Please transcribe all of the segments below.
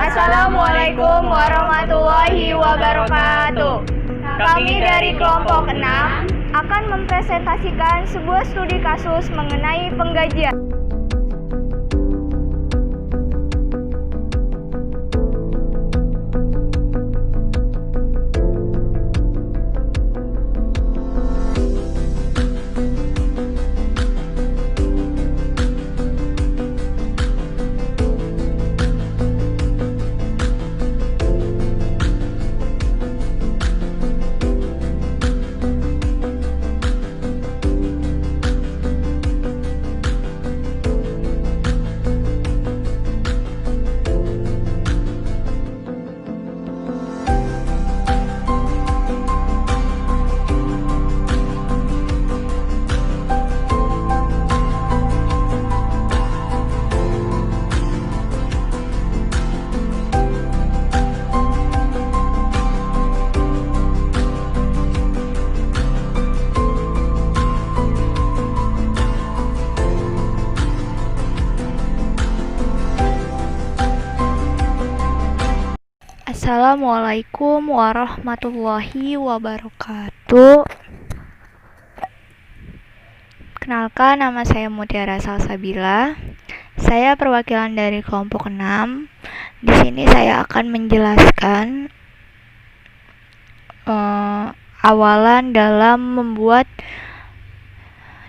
Assalamualaikum warahmatullahi wabarakatuh. Kami dari kelompok 6 akan mempresentasikan sebuah studi kasus mengenai penggajian. Assalamualaikum warahmatullahi wabarakatuh. Kenalkan, nama saya Mutiara Salsabila. Saya perwakilan dari kelompok 6. Di sini saya akan menjelaskan awalan dalam membuat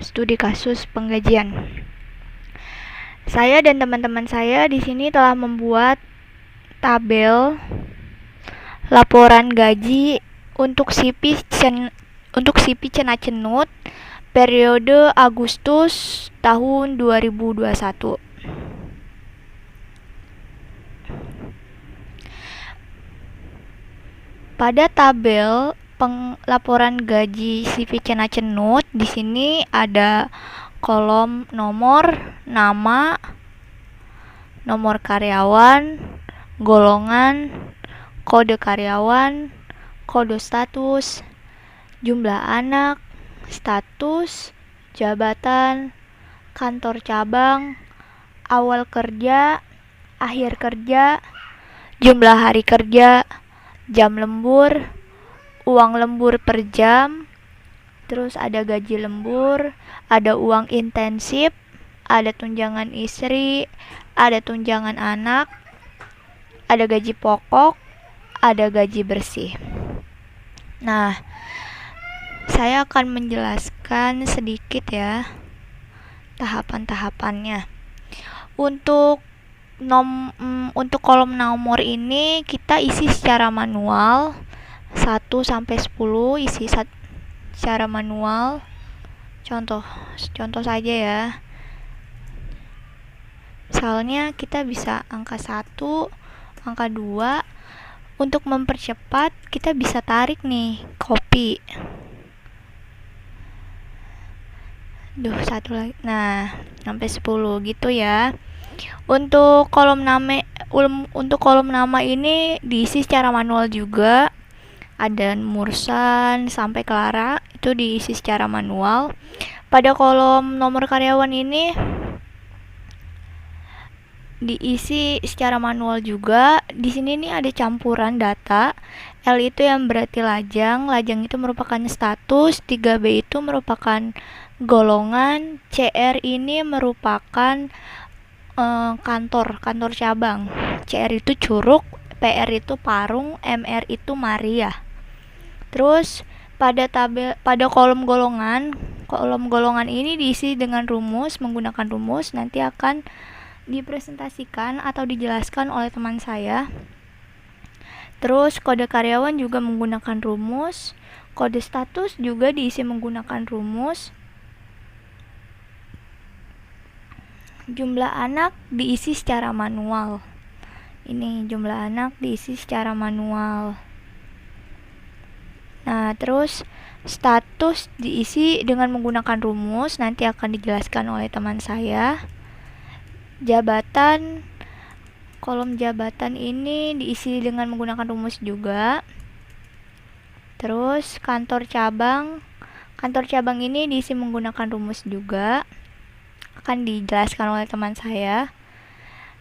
studi kasus penggajian. Saya dan teman-teman saya di sini telah membuat tabel laporan gaji untuk CP Cenacenut periode Agustus tahun 2021. Pada tabel laporan gaji CP Cenacenut di sini ada kolom nomor, nama, nomor karyawan, golongan, kode karyawan, kode status, jumlah anak, status, jabatan, kantor cabang, awal kerja, akhir kerja, jumlah hari kerja, jam lembur, uang lembur per jam, terus ada gaji lembur, ada uang intensif, ada tunjangan istri, ada tunjangan anak, ada gaji pokok, ada gaji bersih. Nah, saya akan menjelaskan sedikit ya tahapan-tahapannya. Untuk kolom nomor ini kita isi secara manual 1 sampai 10 isi secara manual. Contoh saja ya. Misalnya kita bisa angka 1, angka 2. Untuk mempercepat kita bisa tarik nih, copy. Satu lagi. Nah, sampai 10 gitu ya. Untuk kolom nama ini diisi secara manual juga. Ada Mursan sampai Clara itu diisi secara manual. Pada kolom nomor karyawan ini diisi secara manual juga. Di sini nih ada campuran data. L itu yang berarti lajang itu merupakan status, 3B itu merupakan golongan, CR ini merupakan kantor cabang. CR itu Curug, PR itu Parung, MR itu Maria. Terus pada kolom golongan ini diisi dengan rumus, menggunakan rumus. Nanti akan dipresentasikan atau dijelaskan oleh teman saya. Terus kode karyawan juga menggunakan rumus, kode status juga diisi menggunakan rumus. Jumlah anak diisi secara manual. Ini jumlah anak diisi secara manual. Nah, terus status diisi dengan menggunakan rumus, nanti akan dijelaskan oleh teman saya. Jabatan, kolom jabatan ini diisi dengan menggunakan rumus juga. Terus kantor cabang ini diisi menggunakan rumus juga. Akan dijelaskan oleh teman saya.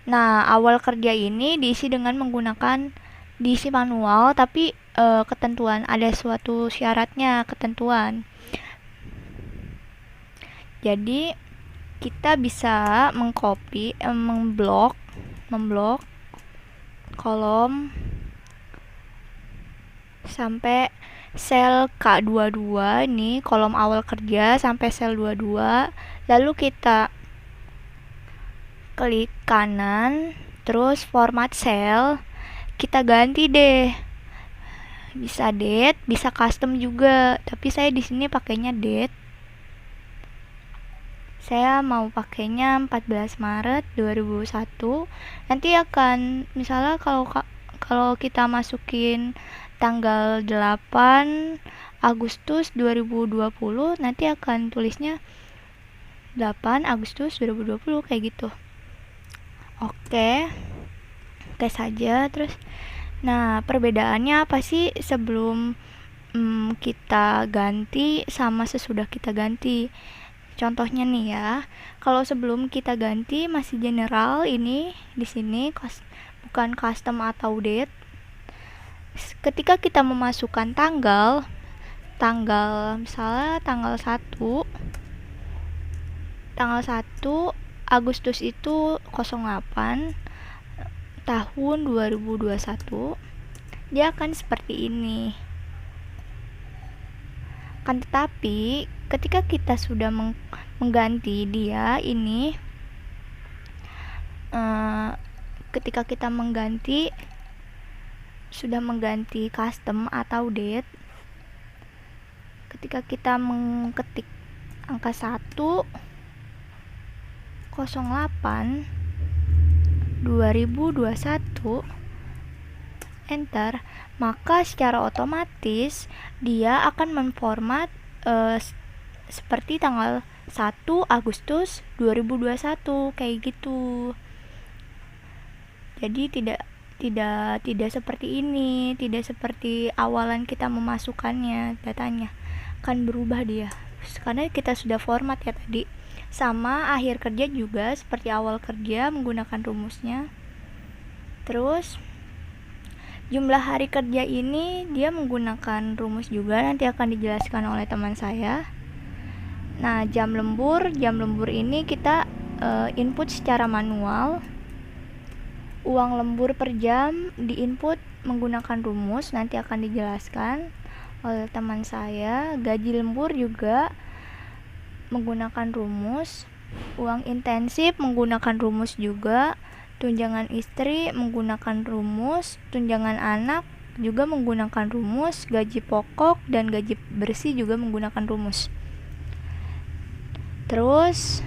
Nah, awal kerja ini diisi dengan menggunakan diisi manual, tapi ketentuan ada suatu syaratnya, ketentuan. Jadi kita bisa mengcopy, memblok kolom sampai sel K22 ini, kolom awal kerja sampai sel 22. Lalu kita klik kanan, terus format sel, kita ganti deh. Bisa date, bisa custom juga, tapi saya di sini pakainya date. Saya mau pakainya 14 Maret 2021. Nanti akan misalnya kalau kita masukin tanggal 8 Agustus 2020, nanti akan tulisnya 8 Agustus 2020 kayak gitu. Oke saja. Terus nah, perbedaannya apa sih sebelum kita ganti sama sesudah kita ganti? Contohnya nih ya, kalau sebelum kita ganti masih general, ini di sini bukan custom atau date. Ketika kita memasukkan tanggal misalnya tanggal 1 Agustus itu 08 tahun 2021, dia akan seperti ini. Kan tetapi ketika kita sudah mengganti dia ini, ketika kita sudah mengganti custom atau date, ketika kita mengetik angka 1 08 2021 enter, maka secara otomatis dia akan memformat seperti tanggal 1 Agustus 2021 kayak gitu. Jadi tidak seperti ini, tidak seperti awalan kita memasukkannya, datanya akan berubah dia karena kita sudah format ya tadi. Sama akhir kerja juga seperti awal kerja menggunakan rumusnya. Terus jumlah hari kerja ini dia menggunakan rumus juga, nanti akan dijelaskan oleh teman saya. Nah, jam lembur ini kita input secara manual. Uang lembur per jam diinput menggunakan rumus, nanti akan dijelaskan oleh teman saya. Gaji lembur juga menggunakan rumus. Uang intensif menggunakan rumus juga. Tunjangan istri menggunakan rumus. Tunjangan anak juga menggunakan rumus. Gaji pokok dan gaji bersih juga menggunakan rumus. Terus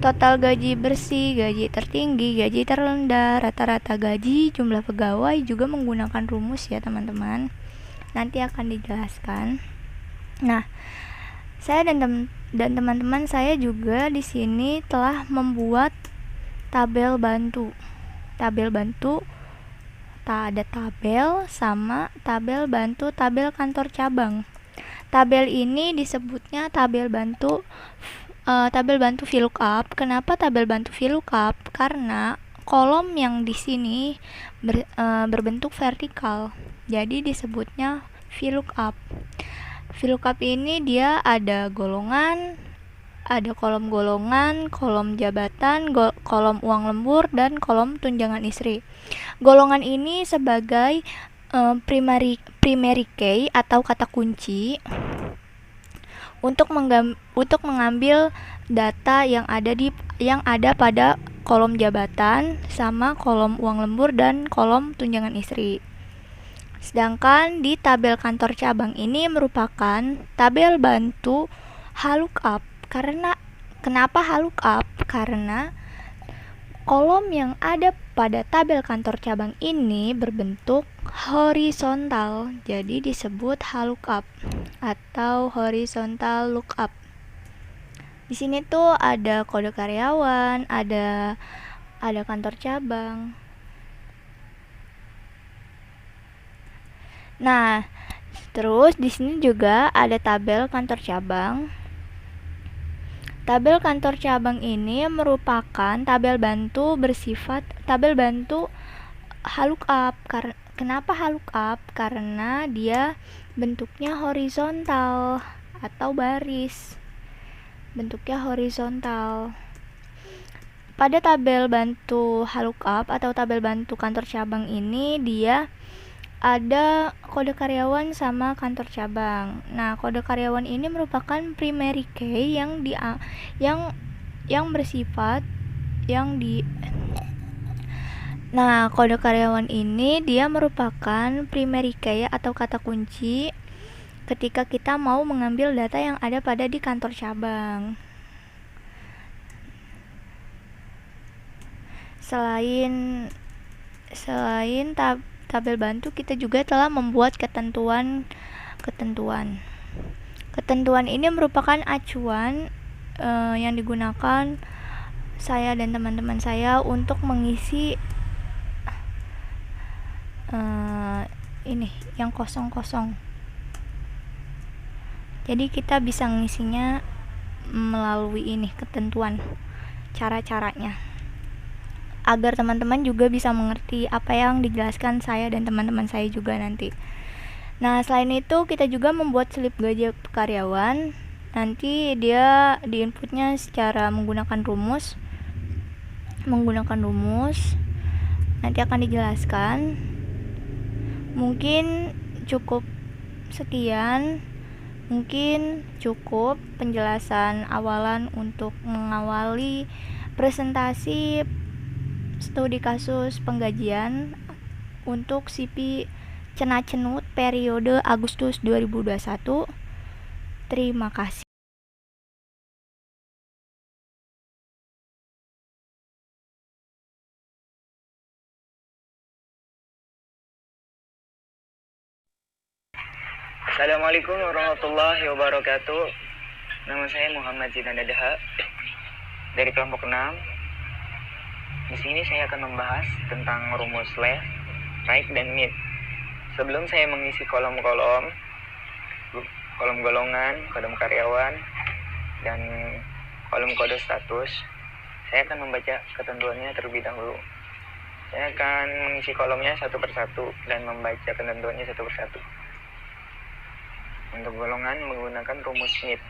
total gaji bersih, gaji tertinggi, gaji terendah, rata-rata gaji, jumlah pegawai juga menggunakan rumus ya teman-teman. Nanti akan dijelaskan. Nah, saya dan teman-teman saya juga di sini telah membuat tabel bantu. Tabel bantu, ada tabel sama tabel bantu, tabel kantor cabang. Tabel ini disebutnya tabel bantu VLOOKUP. Kenapa tabel bantu VLOOKUP? Karena kolom yang di sini berbentuk vertikal, jadi disebutnya VLOOKUP. VLOOKUP ini dia ada golongan, ada kolom golongan, kolom jabatan, kolom uang lembur, dan kolom tunjangan istri. Golongan ini sebagai primary key atau kata kunci untuk mengambil data yang ada pada kolom jabatan sama kolom uang lembur dan kolom tunjangan istri. Sedangkan di tabel kantor cabang ini merupakan tabel bantu VLOOKUP. Kenapa VLOOKUP? Karena kolom yang ada pada tabel kantor cabang ini berbentuk horizontal, jadi disebut VLOOKUP atau horizontal lookup. Di sini tuh ada kode karyawan, ada kantor cabang. Nah, terus di sini juga ada tabel kantor cabang. tabel kantor cabang ini merupakan tabel bantu lookup. Kenapa lookup? Karena dia bentuknya horizontal atau baris. Bentuknya horizontal. Pada tabel bantu lookup atau tabel bantu kantor cabang ini dia ada kode karyawan sama kantor cabang. Nah, kode karyawan ini merupakan primary key yang bersifat yang di Nah, kode karyawan ini dia merupakan primary key atau kata kunci ketika kita mau mengambil data yang ada pada di kantor cabang. Selain tabel bantu, kita juga telah membuat ketentuan. Ketentuan ini merupakan acuan yang digunakan saya dan teman-teman saya untuk mengisi ini yang kosong-kosong. Jadi kita bisa mengisinya melalui ini ketentuan, cara-caranya, agar teman-teman juga bisa mengerti apa yang dijelaskan saya dan teman-teman saya juga nanti. Nah, selain itu kita juga membuat slip gaji karyawan. Nanti dia diinputnya secara menggunakan rumus. Nanti akan dijelaskan. Mungkin cukup sekian. Mungkin cukup penjelasan awalan untuk mengawali presentasi studi kasus penggajian untuk CP Cenat-Cenut periode Agustus 2021. Terima kasih. Assalamualaikum warahmatullahi wabarakatuh. Nama saya Muhammad Zinanda Daha dari kelompok 6. Di sini saya akan membahas tentang rumus left, right, dan mid. Sebelum saya mengisi kolom-kolom golongan, kolom karyawan, dan kolom kode status, saya akan membaca ketentuannya terlebih dahulu. Saya akan mengisi kolomnya satu persatu dan membaca ketentuannya satu persatu. Untuk golongan menggunakan rumus mid.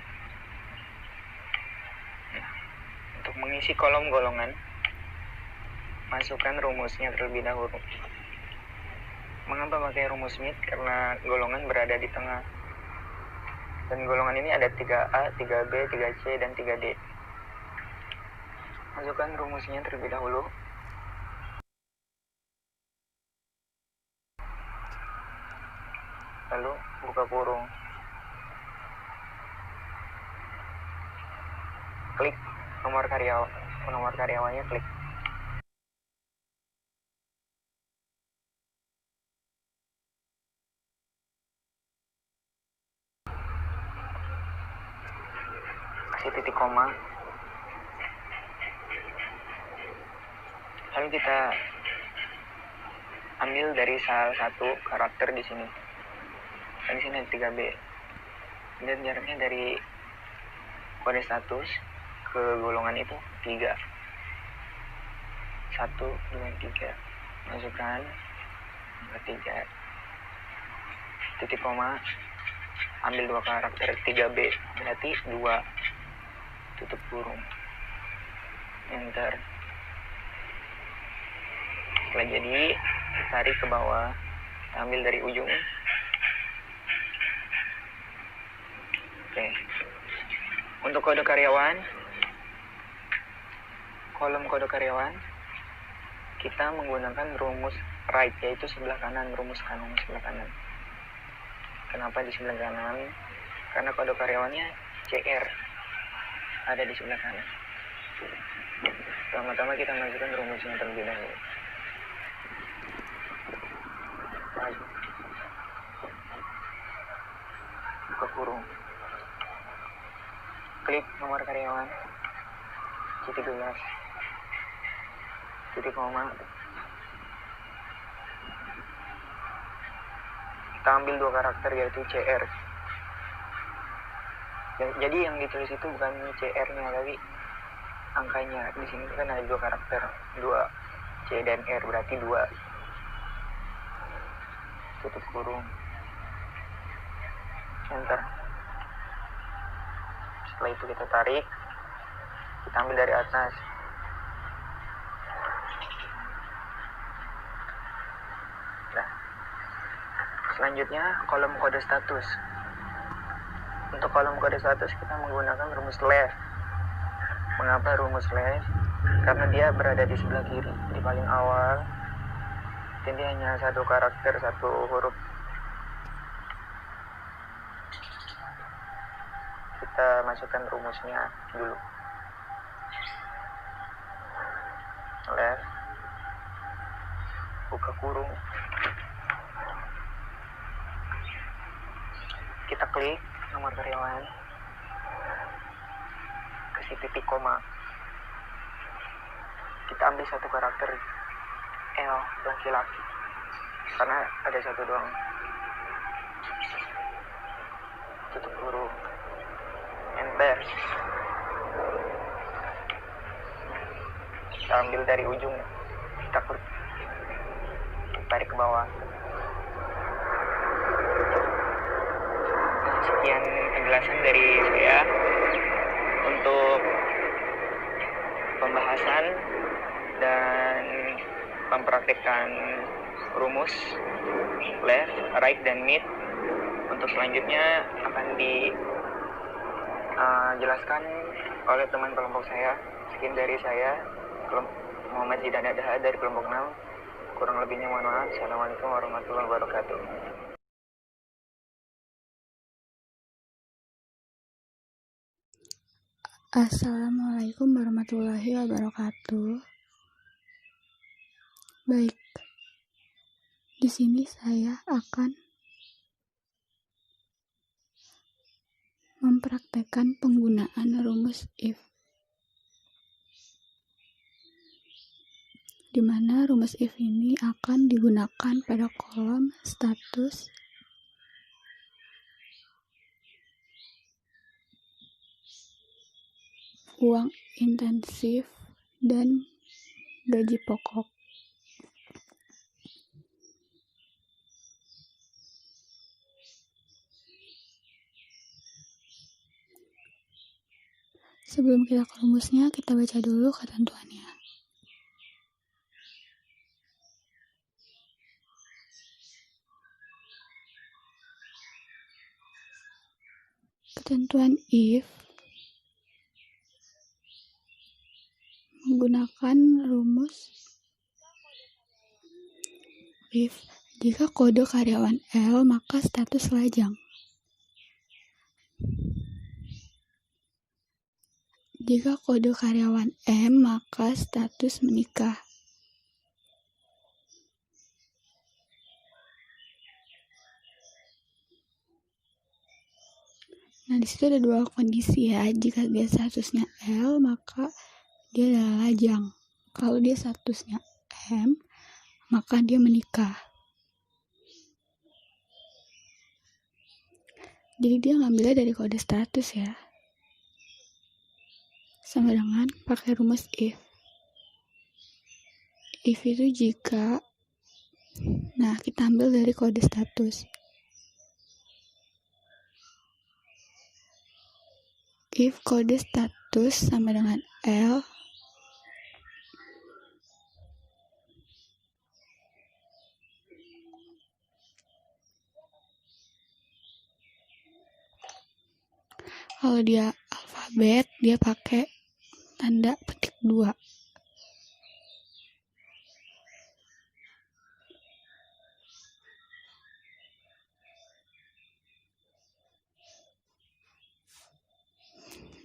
Untuk mengisi kolom golongan, masukkan rumusnya terlebih dahulu. Mengapa pakai rumus mid? Karena golongan berada di tengah. Dan golongan ini ada 3A, 3B, 3C, dan 3D. Masukkan rumusnya terlebih dahulu. Lalu buka kurung. Klik nomor karyawannya, klik. Kasih titik koma. Lalu kita ambil dari salah satu karakter di sini. Di sini ada 3B. Dan jaraknya dari kode status ke golongan itu 3. 1, 2, 3. Masukkan ke 3. Titik koma. Ambil 2 karakter 3B. Berarti 2. Tutup kurung. Enter. Setelah jadi, tarik ke bawah. Ambil dari ujung. Oke. Untuk kode karyawan, kolom kode karyawan, kita menggunakan rumus right, yaitu sebelah kanan, rumus kanan, sebelah kanan. Kenapa di sebelah kanan? Karena kode karyawannya CR, ada di sebelah kanan. Pertama-tama kita masukkan rumusnya terlebih dahulu. Buka kurung. Klik nomor karyawan C13, titik koma. Kita ambil 2 karakter yaitu CR. Jadi yang ditulis itu bukan CR-nya tapi angkanya. Di sini kan ada 2 karakter, 2 C dan R, berarti 2 tutup kurung, enter. Setelah itu kita tarik, kita ambil dari atas. Nah, selanjutnya kolom kode status. Untuk kolom kode status kita menggunakan rumus left. Mengapa rumus left? Karena dia berada di sebelah kiri, di paling awal. Jadi hanya 1 karakter, 1 huruf. Kita masukkan rumusnya dulu. Left, buka kurung. Kita klik nomor karyawan, kasih titik koma. Kita ambil 1 karakter L laki-laki, karena ada 1 doang. Tutup kurung, enter. Kita ambil dari ujung, kita tarik ke bawah. Sekian penjelasan dari saya untuk pembahasan dan mempraktikkan rumus left, right, dan mid. Untuk selanjutnya akan dijelaskan oleh teman kelompok saya. Sekian dari saya, Muhammad Zidan Adaha dari kelompok 6. Kurang lebihnya mohon maaf. Assalamualaikum warahmatullahi wabarakatuh. Assalamualaikum warahmatullahi wabarakatuh. Baik, di sini saya akan mempraktekkan penggunaan rumus if, di mana rumus if ini akan digunakan pada kolom status uang intensif dan gaji pokok. Sebelum kita ke rumusnya, kita baca dulu ketentuannya. Ketentuan if menggunakan rumus if, jika kode karyawan L maka status lajang. Jika kode karyawan M maka status menikah. Nah, di situ ada 2 kondisi ya. Jika dia statusnya L maka dia adalah lajang. Kalau dia statusnya M maka dia menikah. Jadi dia ngambilnya dari kode status ya. Sama dengan pakai rumus if. If itu jika, nah kita ambil dari kode status. If kode status sama dengan L, kalau dia alfabet, dia pakai tanda petik 2.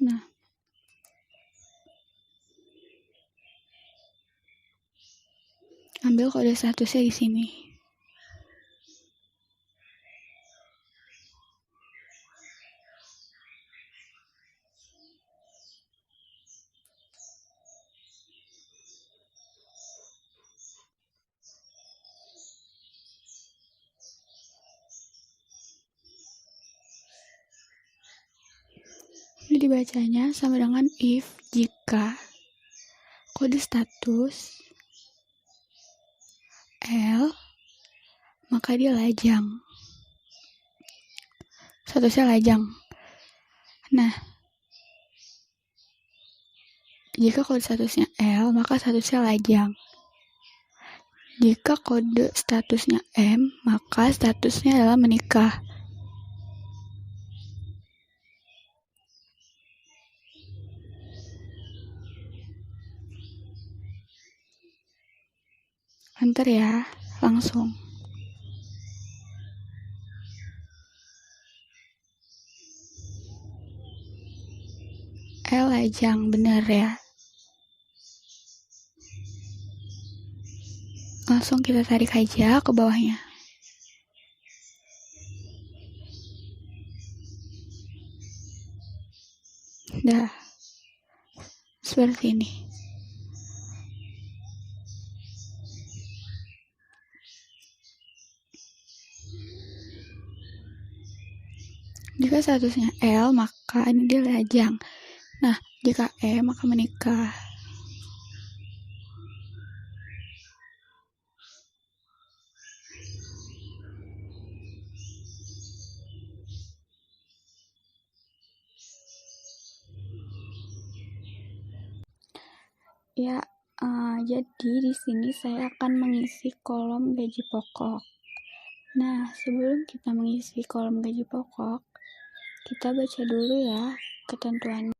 Nah, ambil kode statusnya di sini. dibacanya sama dengan if jika kode status L maka dia lajang. Statusnya lajang. Nah, jika kode statusnya L maka statusnya lajang. Jika kode statusnya M maka statusnya adalah menikah. Bentar ya, langsung. L lajang, bener ya. Langsung kita tarik aja ke bawahnya. Dah, seperti ini. Jika statusnya L, maka ini dia lajang. Nah, jika M, maka menikah. Ya, jadi di sini saya akan mengisi kolom gaji pokok. Nah, sebelum kita mengisi kolom gaji pokok, kita baca dulu ya ketentuan.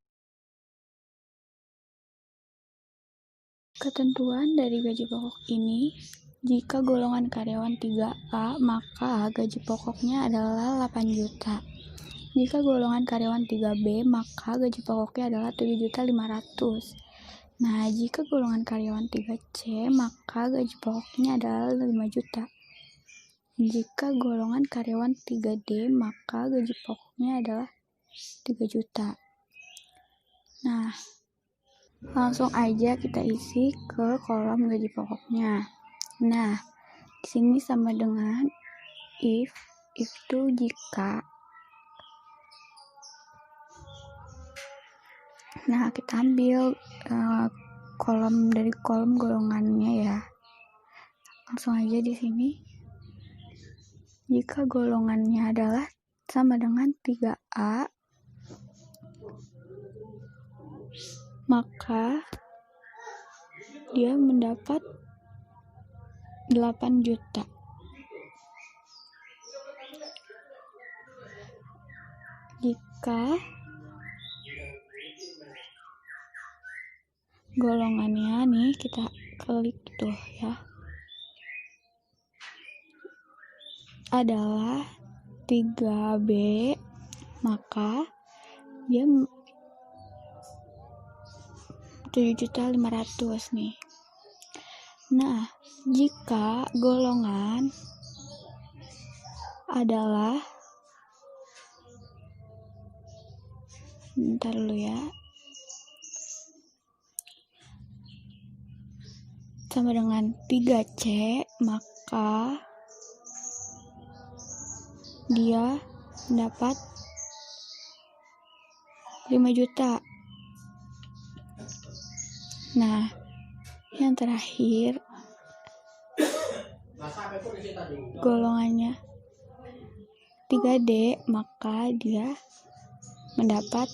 Ketentuan dari gaji pokok ini, jika golongan karyawan 3A, maka gaji pokoknya adalah 8 juta. Jika golongan karyawan 3B, maka gaji pokoknya adalah 7.500.000. Nah, jika golongan karyawan 3C, maka gaji pokoknya adalah 5 juta. Jika golongan karyawan 3D, maka gaji pokoknya adalah 3 juta. Nah, langsung aja kita isi ke kolom gaji pokoknya. Nah, di sini sama dengan if itu jika. Nah, kita ambil kolom dari kolom golongannya ya. Langsung aja di sini. Jika golongannya adalah sama dengan 3A, maka dia mendapat 8 juta. Jika golongannya nih, kita klik tuh ya, adalah 3B, maka dia 7.500.000 nih. Nah, jika golongan adalah, bentar dulu ya, sama dengan 3C, maka dia mendapat 5 juta. Nah, yang terakhir golongannya 3D, maka dia mendapat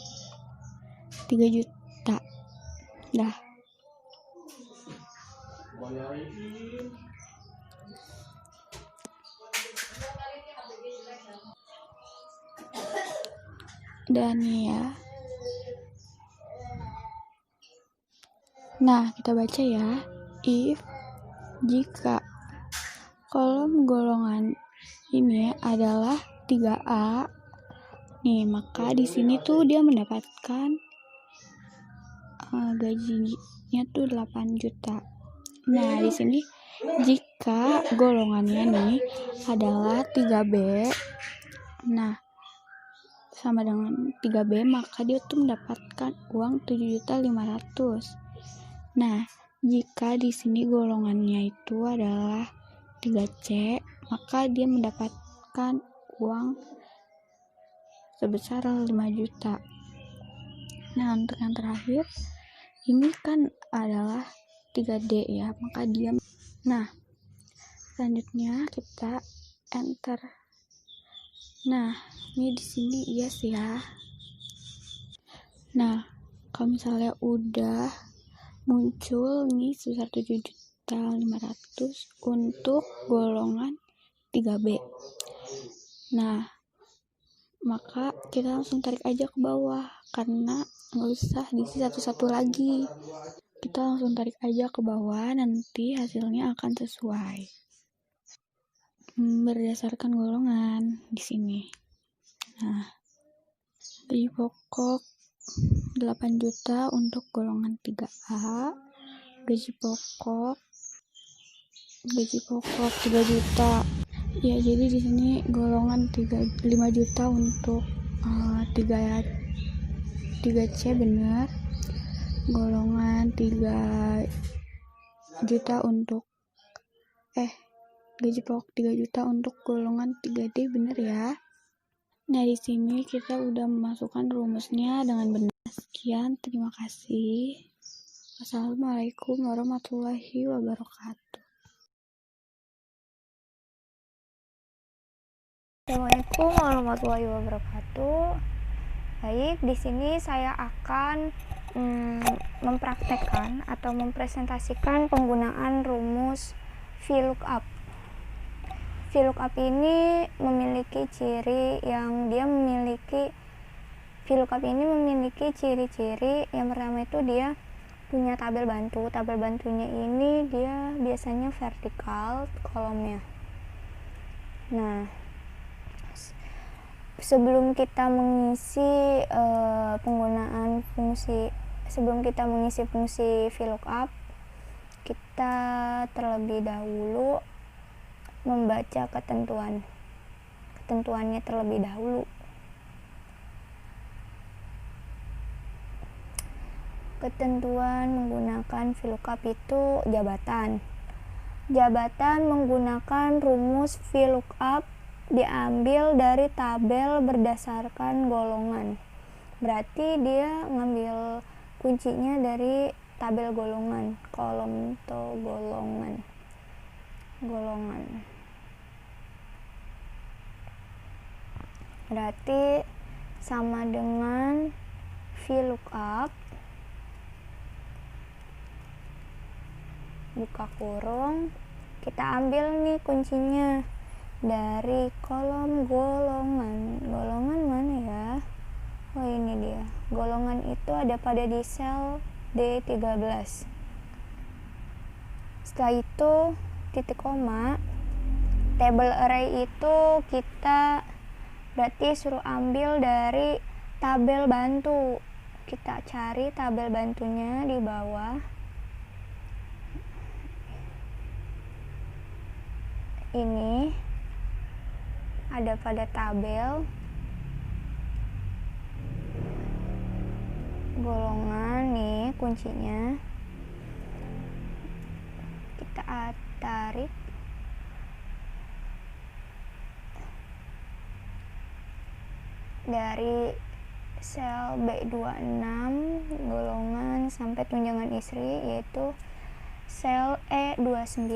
3 juta. Dah. Dan ya. Nah, kita baca ya. If jika kolom golongan ini adalah 3A, nih, maka di sini tuh dia mendapatkan gajinya tuh 8 juta. Nah, di sini jika golongannya nih adalah 3B, nah, sama dengan 3B, maka dia tuh mendapatkan uang 7.500.000. Nah, jika di sini golongannya itu adalah 3C, maka dia mendapatkan uang sebesar 5 juta. Nah, untuk yang terakhir, ini kan adalah 3D ya, maka dia. Nah, selanjutnya kita enter. Nah, ini di sini yes ya. Nah, kalau misalnya udah muncul nih sebesar 7.500.000 untuk golongan 3B. Nah, maka kita langsung tarik aja ke bawah karena nggak usah diisi satu-satu lagi. Kita langsung tarik aja ke bawah, nanti hasilnya akan sesuai berdasarkan golongan di sini. Nah, gaji pokok 8 juta untuk golongan 3A, gaji pokok 3 juta. Ya, jadi di sini golongan 5 juta untuk 3C benar. Golongan 3 juta untuk gaji pokok 3 juta untuk golongan 3D benar ya. Nah, di sini kita udah memasukkan rumusnya dengan benar. Sekian, terima kasih. Wassalamualaikum warahmatullahi wabarakatuh. Assalamualaikum warahmatullahi wabarakatuh. Baik, di sini saya akan mempraktekkan atau mempresentasikan penggunaan rumus VLOOKUP. VLOOKUP ini memiliki ciri-ciri. Yang pertama itu dia punya tabel bantu. Tabel bantunya ini dia biasanya vertikal kolomnya. Nah, sebelum kita mengisi fungsi VLOOKUP, kita terlebih dahulu membaca ketentuannya terlebih dahulu. Ketentuan menggunakan VLOOKUP itu jabatan menggunakan rumus VLOOKUP diambil dari tabel berdasarkan golongan. Berarti dia ngambil kuncinya dari tabel golongan, kolom atau golongan. Berarti sama dengan VLOOKUP buka kurung, kita ambil nih kuncinya dari kolom golongan. Golongan mana ya? Oh, ini dia. Golongan itu ada pada di sel D13. Setelah itu titik koma. Table array itu kita berarti suruh ambil dari tabel bantu. Kita cari tabel bantunya di bawah. Ini ada pada tabel golongan nih kuncinya. Kita tarik dari sel B26 golongan sampai tunjangan istri, yaitu sel E29.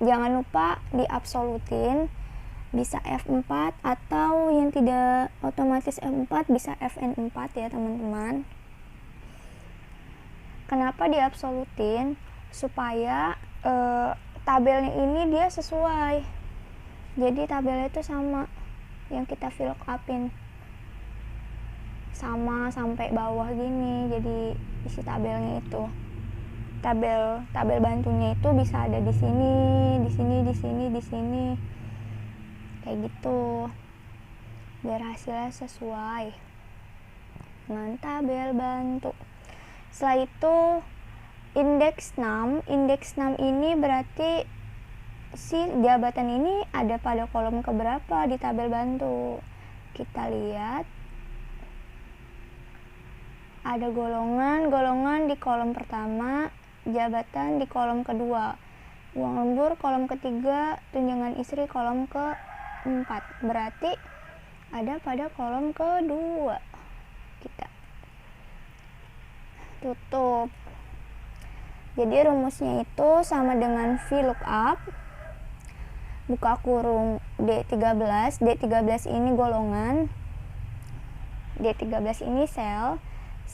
Jangan lupa diabsolutin, bisa F4 atau yang tidak otomatis F4 bisa Fn4 ya teman-teman. Kenapa diabsolutin? Supaya tabelnya ini dia sesuai, jadi tabelnya itu sama yang kita VLOOKUPin, sama sampai bawah gini. Jadi isi tabelnya itu, tabel bantunya itu bisa ada di sini, di sini, kayak gitu, biar hasilnya sesuai dengan tabel bantu. Setelah itu indeks 6 ini berarti si jabatan ini ada pada kolom keberapa di tabel bantu. Kita lihat ada golongan di kolom pertama, jabatan di kolom kedua, uang lembur kolom ketiga, tunjangan istri kolom keempat. Berarti ada pada kolom kedua. Kita tutup. Jadi rumusnya itu sama dengan VLOOKUP buka kurung D13. D13 ini golongan, D13 ini sel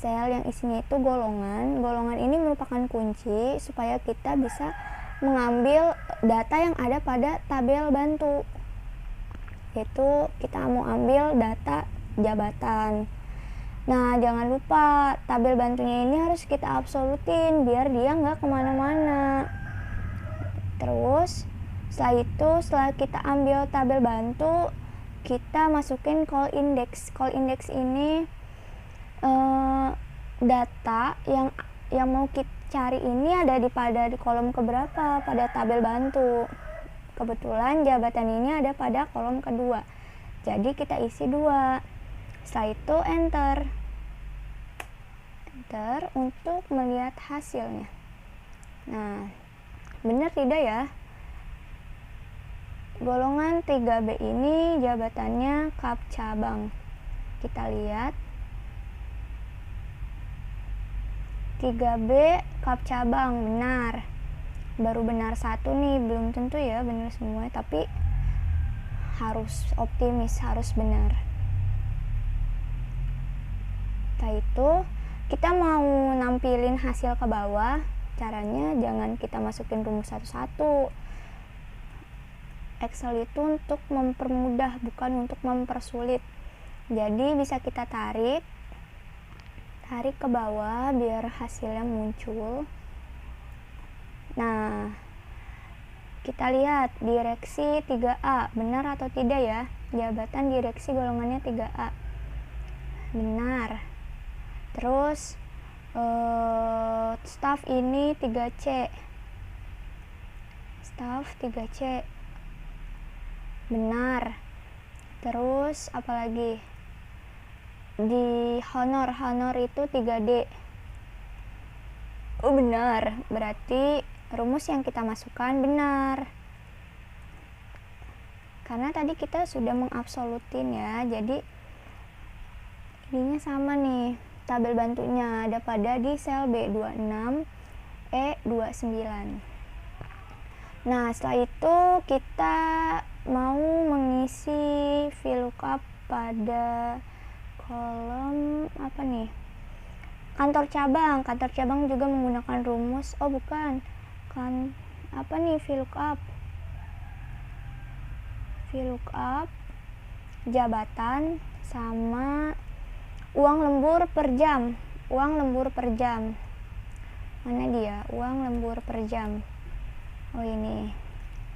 yang isinya itu golongan. Golongan ini merupakan kunci supaya kita bisa mengambil data yang ada pada tabel bantu, yaitu kita mau ambil data jabatan. Nah, jangan lupa tabel bantunya ini harus kita absolutin biar dia nggak kemana-mana. Terus setelah kita ambil tabel bantu, kita masukin call index. Call index ini data yang mau kita cari ini ada di kolom keberapa pada tabel bantu. Kebetulan jabatan ini ada pada kolom kedua, jadi kita isi 2. Setelah itu enter untuk melihat hasilnya. Nah, benar tidak ya? Golongan 3B ini jabatannya kap cabang. Kita lihat 3B kap cabang, benar. Baru benar 1 nih, belum tentu ya benar semua, tapi harus optimis, harus benar. Setelah itu kita mau nampilin hasil ke bawah. Caranya jangan kita masukin rumus satu-satu. Excel itu untuk mempermudah, bukan untuk mempersulit. Jadi bisa kita tarik ke bawah biar hasilnya muncul. Nah, kita lihat direksi 3A, benar atau tidak ya? Jabatan direksi golongannya 3A. Benar. Terus staff ini 3C. Staff 3C. Benar. Terus apalagi? Di honor itu 3D. Oh, benar. Berarti rumus yang kita masukkan benar. Karena tadi kita sudah mengabsolutin ya. Jadi ininya sama nih. Tabel bantunya ada pada di sel B26 E29. Nah, setelah itu kita mau mengisi VLOOKUP pada kolom apa nih? Kantor cabang juga menggunakan rumus. Oh, bukan. Kan apa nih VLOOKUP jabatan sama uang lembur per jam. Mana dia? Uang lembur per jam. Oh, ini.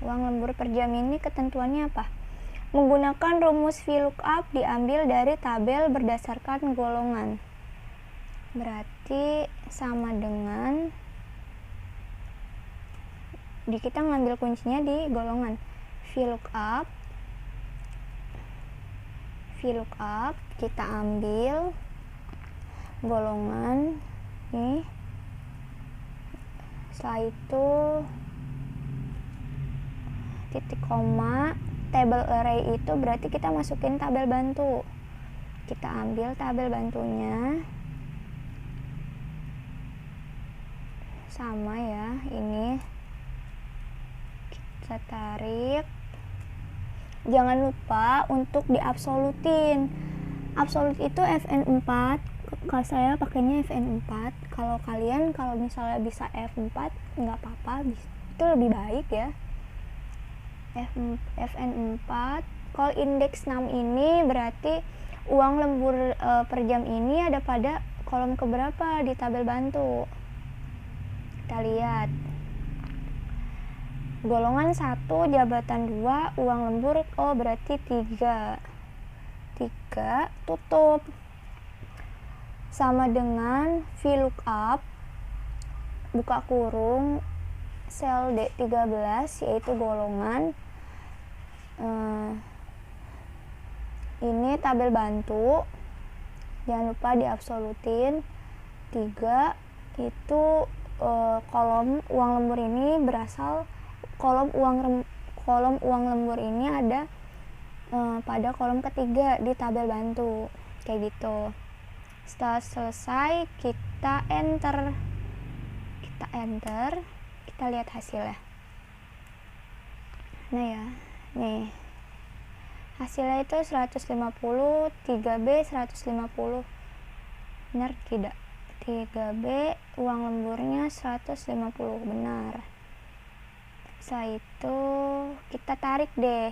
Uang lembur per jam ini ketentuannya apa? Menggunakan rumus VLOOKUP diambil dari tabel berdasarkan golongan. Berarti sama dengan kita ngambil kuncinya di golongan. VLOOKUP kita ambil golongan nih. Setelah itu titik koma, table array itu berarti kita masukin tabel bantu. Kita ambil tabel bantunya. Sama ya, ini kita tarik. Jangan lupa untuk diabsolutin. Absolut itu FN4. Kalau saya pakainya FN4. Kalau kalian misalnya bisa F4 nggak apa-apa, itu lebih baik ya. FN4. Call index 6 ini berarti uang lembur per jam ini ada pada kolom keberapa di tabel bantu. Kita lihat. Golongan 1, jabatan 2, uang lembur, oh berarti 3, tutup. Sama dengan VLOOKUP buka kurung sel D13 yaitu golongan. Ini tabel bantu, jangan lupa diabsolutin. 3 itu kolom uang lembur ini berasal kolom uang lembur ini ada pada kolom ketiga di tabel bantu, kayak gitu. Setelah selesai kita enter, kita lihat hasilnya. Nah ya, nih hasilnya itu 150, 3B 150. Benar tidak? 3B uang lemburnya 150, benar. Setelah itu kita tarik deh,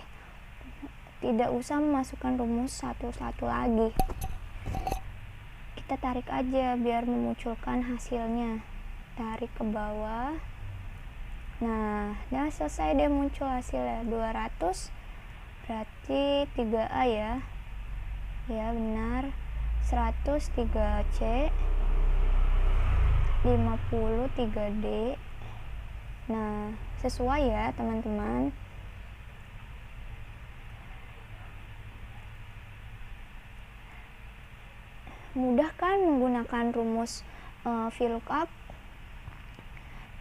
tidak usah memasukkan rumus satu-satu lagi, kita tarik aja biar memunculkan hasilnya. Tarik ke bawah. Nah, udah selesai deh, muncul hasilnya 200, berarti 3A ya. Ya benar. 100 3C, 50 3D. Nah, sesuai ya teman-teman. Mudah kan menggunakan rumus VLOOKUP?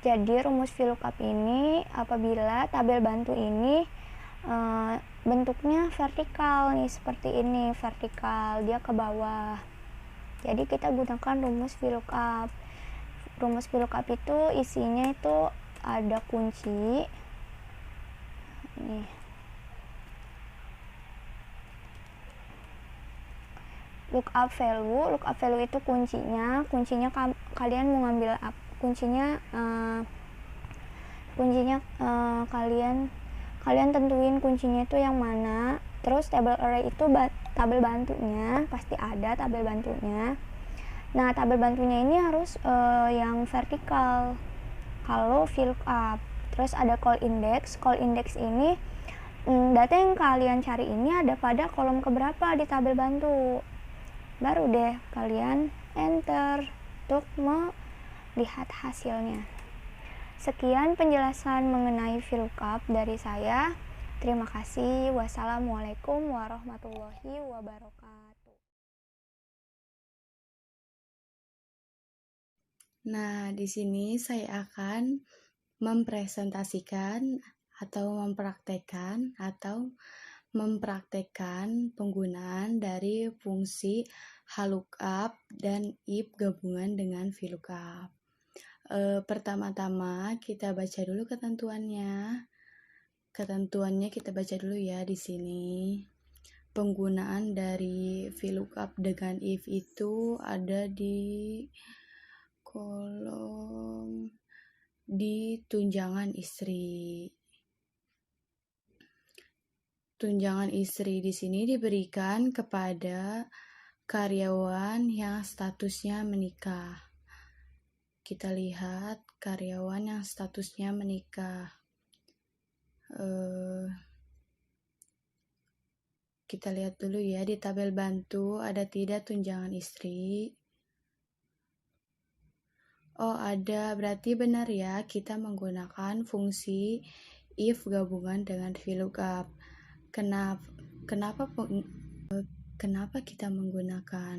Jadi rumus VLOOKUP ini apabila tabel bantu ini bentuknya vertikal nih, seperti ini, vertikal, dia ke bawah. Jadi kita gunakan rumus VLOOKUP. Rumus VLOOKUP itu isinya itu ada kunci. Nih. Lookup value itu kuncinya kalian mau ngambil kuncinya kalian tentuin kuncinya itu yang mana. Terus table array itu tabel bantunya, pasti ada tabel bantunya. Nah, tabel bantunya ini harus yang vertikal kalau VLOOKUP. Terus ada call index ini data yang kalian cari ini ada pada kolom keberapa di tabel bantu. Baru deh kalian enter untuk melihat hasilnya. Sekian penjelasan mengenai VLOOKUP dari saya. Terima kasih. Wassalamualaikum warahmatullahi wabarakatuh. Nah, di sini saya akan mempresentasikan atau mempraktekkan penggunaan dari fungsi lookup dan if gabungan dengan VLOOKUP. Pertama-tama kita baca dulu ketentuannya. Ketentuannya kita baca dulu ya di sini. Penggunaan dari VLOOKUP dengan if itu ada di kolom di tunjangan istri. Tunjangan istri di sini diberikan kepada karyawan yang statusnya menikah. Kita lihat karyawan yang statusnya menikah. Kita lihat dulu ya di tabel bantu ada tidak tunjangan istri. Oh ada, berarti benar ya kita menggunakan fungsi if gabungan dengan VLOOKUP. Kenapa kita menggunakan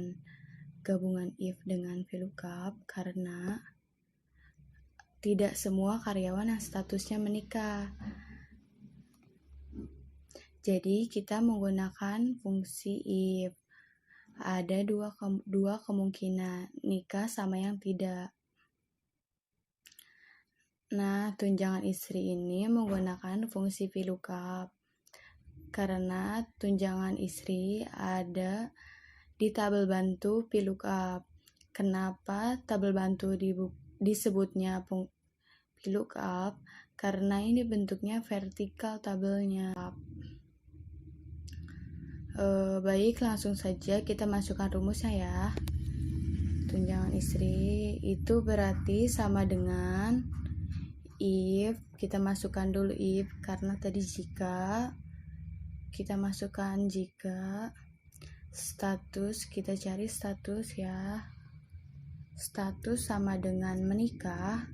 gabungan if dengan VLOOKUP? Karena tidak semua karyawan yang statusnya menikah. Jadi kita menggunakan fungsi if. Ada dua kemungkinan, nikah sama yang tidak. Nah, tunjangan istri ini menggunakan fungsi VLOOKUP. Karena tunjangan istri ada di tabel bantu VLOOKUP. Kenapa tabel bantu disebutnya VLOOKUP? Karena ini bentuknya vertikal tabelnya. Baik, langsung saja kita masukkan rumusnya ya. Tunjangan istri itu berarti sama dengan if, kita masukkan dulu if karena tadi jika. Kita masukkan jika. Status, kita cari status ya. Status sama dengan menikah.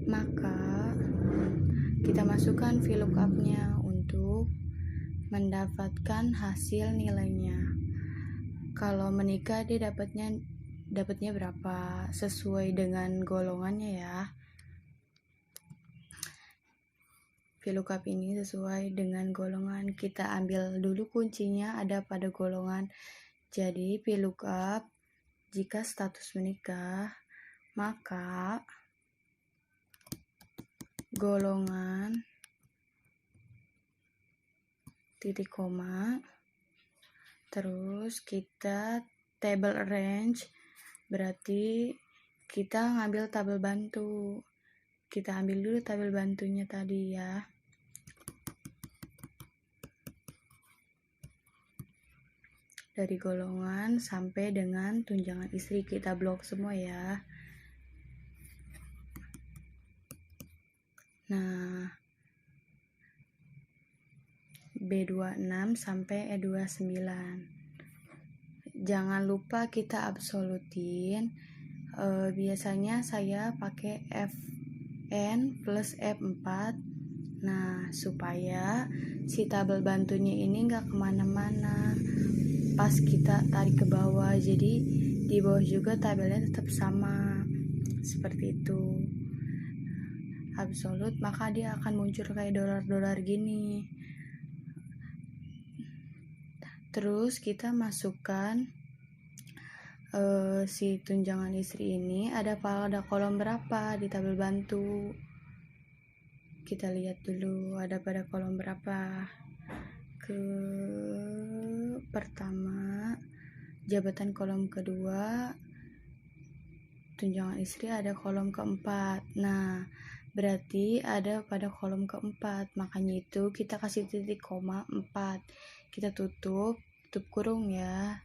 Maka kita masukkan VLOOKUP-nya untuk mendapatkan hasil nilainya. Kalau menikah dia dapatnya berapa sesuai dengan golongannya ya. VLOOKUP ini sesuai dengan golongan. Kita ambil dulu kuncinya ada pada golongan. Jadi VLOOKUP jika status menikah, maka golongan titik koma, terus kita table arrange, berarti kita ngambil tabel bantu. Kita ambil dulu tabel bantunya tadi ya. Dari golongan sampai dengan tunjangan istri kita blok semua ya. Nah, B26 sampai E29. Jangan lupa kita absolutin. Biasanya saya pakai Fn plus F4. Nah, supaya si tabel bantunya ini nggak kemana-mana pas kita tarik ke bawah, jadi di bawah juga tabelnya tetap sama seperti itu. Absolut, maka dia akan muncul kayak dolar-dolar gini. Terus kita masukkan si tunjangan istri ini ada kolom berapa di tabel bantu. Kita lihat dulu ada pada kolom berapa. Ke pertama, jabatan kolom kedua, tunjangan istri ada kolom keempat. Nah, berarti ada pada kolom keempat, makanya itu kita kasih titik koma 4. Kita tutup kurung ya.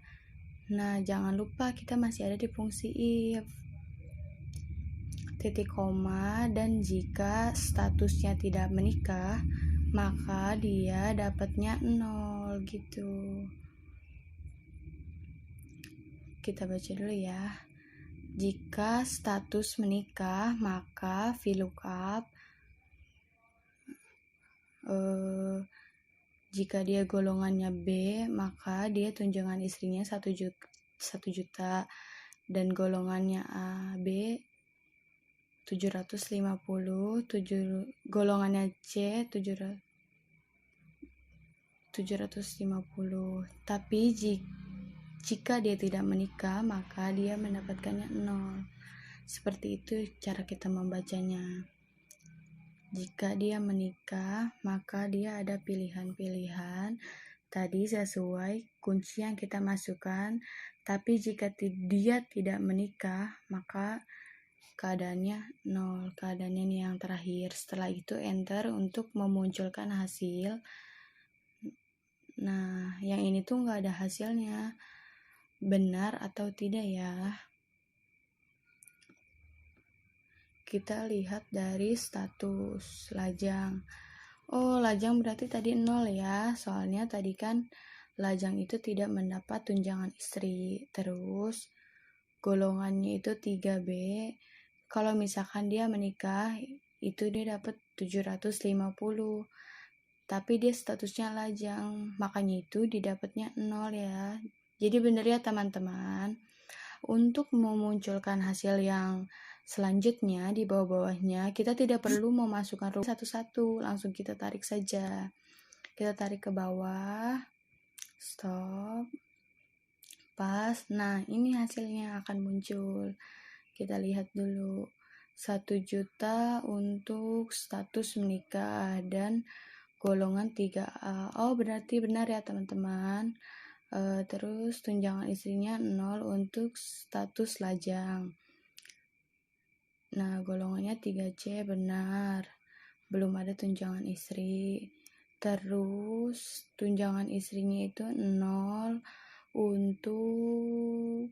Nah, jangan lupa kita masih ada di fungsi if. Titik koma, dan jika statusnya tidak menikah, maka dia dapatnya 0 gitu. Kita baca dulu ya. Jika status menikah, maka VLOOKUP jika dia golongannya B, maka dia tunjangan istrinya 1 juta, dan golongannya A, B 750, golongannya C 750. Tapi jika dia tidak menikah, maka dia mendapatkannya 0. Seperti itu cara kita membacanya. Jika dia menikah, maka dia ada pilihan-pilihan tadi sesuai kunci yang kita masukkan. Tapi jika dia tidak menikah, maka keadaannya 0. Keadaannya ini yang terakhir. Setelah itu enter untuk memunculkan hasil. Nah, yang ini tuh nggak ada hasilnya. Benar atau tidak ya? Kita lihat dari status lajang. Oh, lajang berarti tadi 0 ya. Soalnya tadi kan lajang itu tidak mendapat tunjangan istri. Terus golongannya itu 3B. Kalau misalkan dia menikah, itu dia dapat 750. Tapi dia statusnya lajang, makanya itu didapatnya 0 ya. Jadi benar ya teman-teman. Untuk memunculkan hasil yang selanjutnya di bawah-bawahnya, kita tidak perlu memasukkan rumus satu-satu, langsung kita tarik saja. Kita tarik ke bawah, stop, pas. Nah, ini hasilnya akan muncul. Kita lihat dulu. 1 juta untuk status menikah dan golongan 3A. Oh, berarti benar ya teman-teman. Terus tunjangan istrinya 0 untuk status lajang. Nah, golongannya 3C benar. Belum ada tunjangan istri. Terus tunjangan istrinya itu 0 untuk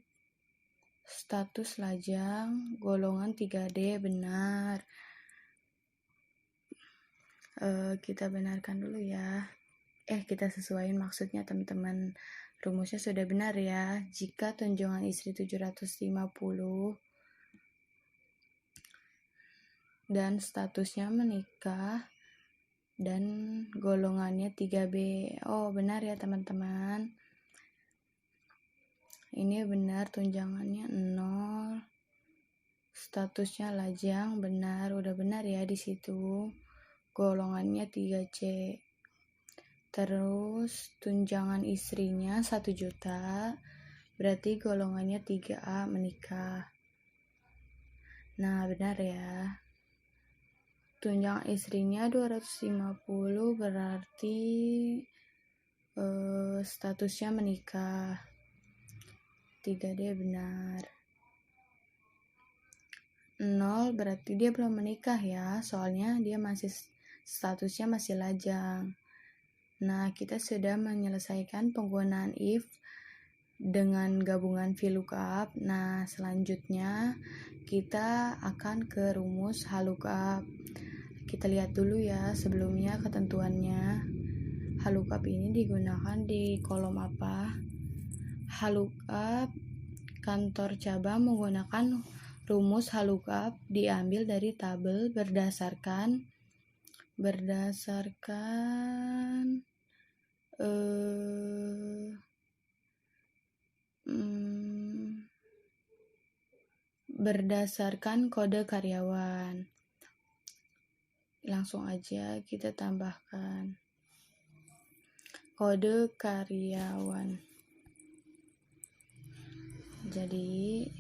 status lajang, golongan 3D benar. Kita benarkan dulu ya. Kita sesuaiin maksudnya teman-teman. Rumusnya sudah benar ya. Jika tunjangan istri 750 dan statusnya menikah dan golongannya 3B. Oh, benar ya teman-teman. Ini benar, tunjangannya 0. Statusnya lajang, benar, udah benar ya di situ. golongannya 3C. Terus tunjangan istrinya 1 juta, berarti golongannya 3A menikah. Nah, benar ya. Tunjangan istrinya 250 berarti statusnya menikah. 3D benar. 0 berarti dia belum menikah ya, soalnya dia masih statusnya masih lajang. Nah, kita sudah menyelesaikan penggunaan if dengan gabungan VLOOKUP. Nah, selanjutnya kita akan ke rumus HLOOKUP. Kita lihat dulu ya sebelumnya ketentuannya. HLOOKUP ini digunakan di kolom apa? HLOOKUP kantor cabang menggunakan rumus HLOOKUP diambil dari tabel berdasarkan kode karyawan. Langsung aja kita tambahkan kode karyawan. Jadi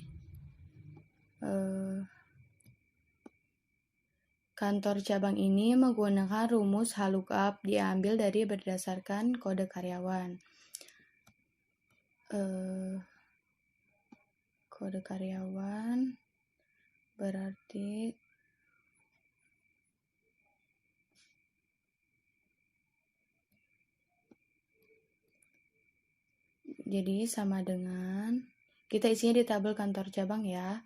kantor cabang ini menggunakan rumus HLOOKUP diambil dari berdasarkan kode karyawan. Kode karyawan berarti jadi sama dengan kita isinya di tabel kantor cabang ya.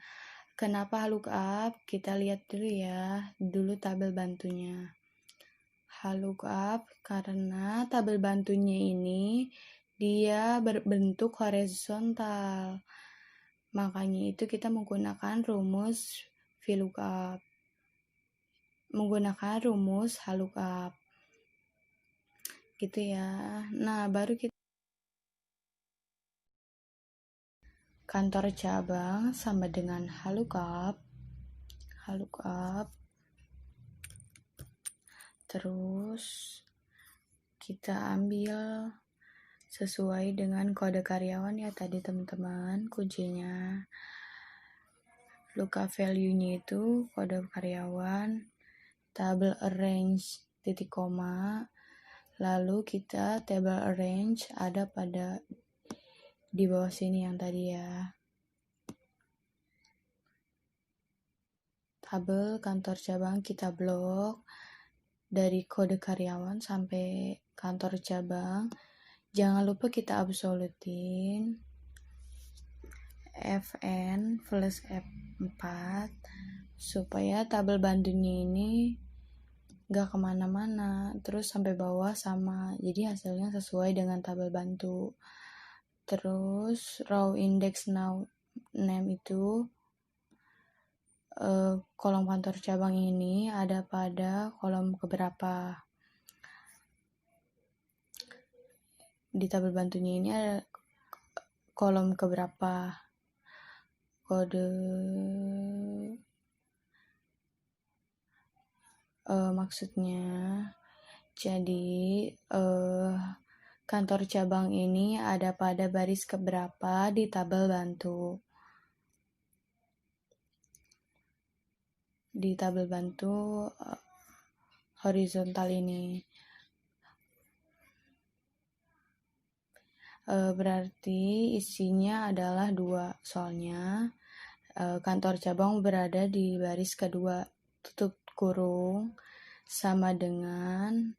Kenapa HLOOKUP? Kita lihat dulu ya, dulu tabel bantunya. HLOOKUP karena tabel bantunya ini dia berbentuk horizontal. Makanya itu kita menggunakan rumus VLOOKUP. Menggunakan rumus HLOOKUP. Gitu ya. Nah, baru kita kantor cabang sama dengan HLOOKUP. Terus kita ambil sesuai dengan kode karyawan ya tadi teman-teman, kuncinya. Lookup value-nya itu kode karyawan, table arrange titik koma, lalu kita table arrange ada pada di bawah sini yang tadi ya. Tabel kantor cabang kita blok dari kode karyawan sampai kantor cabang. Jangan lupa kita absolutin Fn plus F4 supaya tabel bantunya ini gak kemana-mana, terus sampai bawah sama, jadi hasilnya sesuai dengan tabel bantu. Terus row index name itu kolom kantor cabang ini ada pada kolom keberapa. Di tabel bantunya ini ada kolom keberapa, kode maksudnya. Jadi kantor cabang ini ada pada baris keberapa di tabel bantu. Di tabel bantu horizontal ini. Berarti isinya adalah 2, soalnya kantor cabang berada di baris kedua, tutup kurung, sama dengan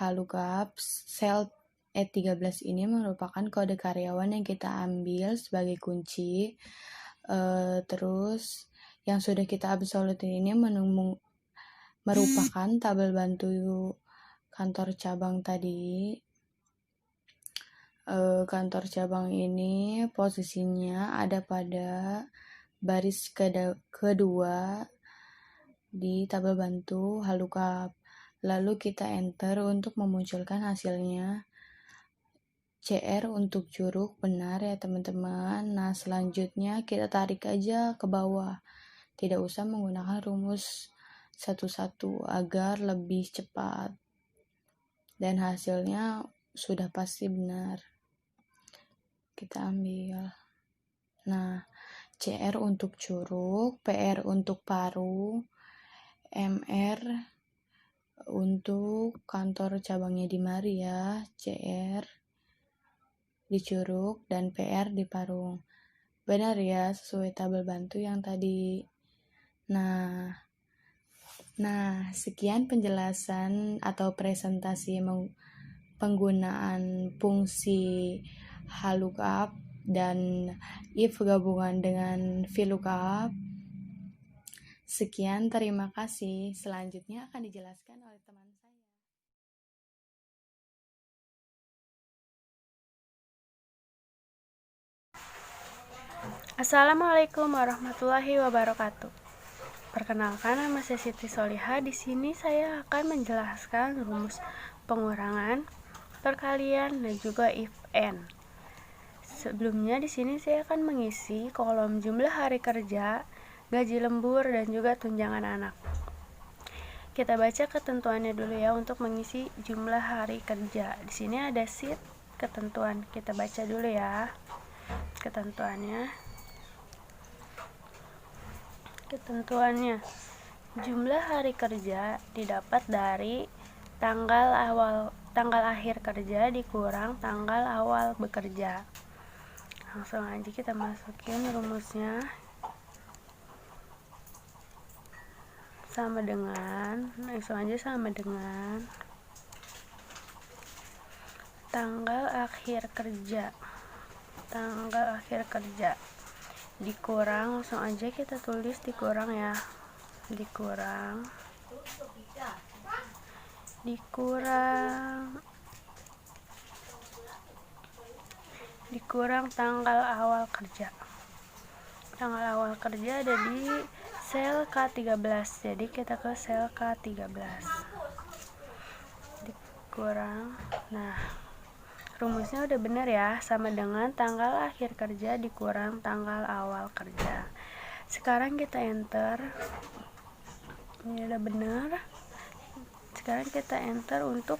HLOOKUP sel E13 ini merupakan kode karyawan yang kita ambil sebagai kunci. Terus yang sudah kita absolutin ini merupakan tabel bantu kantor cabang tadi. Kantor cabang ini posisinya ada pada baris kedua di tabel bantu HLOOKUP. Lalu kita enter untuk memunculkan hasilnya. CR untuk curug benar ya teman-teman. Nah, selanjutnya kita tarik aja ke bawah. Tidak usah menggunakan rumus satu-satu agar lebih cepat dan hasilnya sudah pasti benar. Kita ambil. Nah, CR untuk curug, PR untuk paru, MR untuk kantor cabangnya di Mari ya, CR di Curug dan PR di Parung. Benar ya, sesuai tabel bantu yang tadi. Nah, sekian penjelasan atau presentasi penggunaan fungsi HLOOKUP dan if gabungan dengan VLOOKUP. Sekian, terima kasih. Selanjutnya akan dijelaskan oleh teman saya. Assalamualaikum warahmatullahi wabarakatuh. Perkenalkan, nama saya Siti Soliha. Di sini saya akan menjelaskan rumus pengurangan, perkalian, dan juga if and. Sebelumnya di sini saya akan mengisi kolom jumlah hari kerja, gaji lembur, dan juga tunjangan anak. Kita baca ketentuannya dulu ya untuk mengisi jumlah hari kerja. Di sini ada sheet ketentuan. Kita baca dulu ya ketentuannya. Jumlah hari kerja didapat dari tanggal akhir kerja dikurang tanggal awal bekerja. Langsung aja kita masukin rumusnya. Sama dengan tanggal akhir kerja dikurang, langsung aja kita tulis dikurang ya, dikurang tanggal awal kerja. Tanggal awal kerja ada di sel K13, jadi kita ke sel K13 dikurang. Nah, rumusnya udah benar ya, sama dengan tanggal akhir kerja dikurang tanggal awal kerja. Sekarang kita enter. Ini udah benar. Sekarang kita enter untuk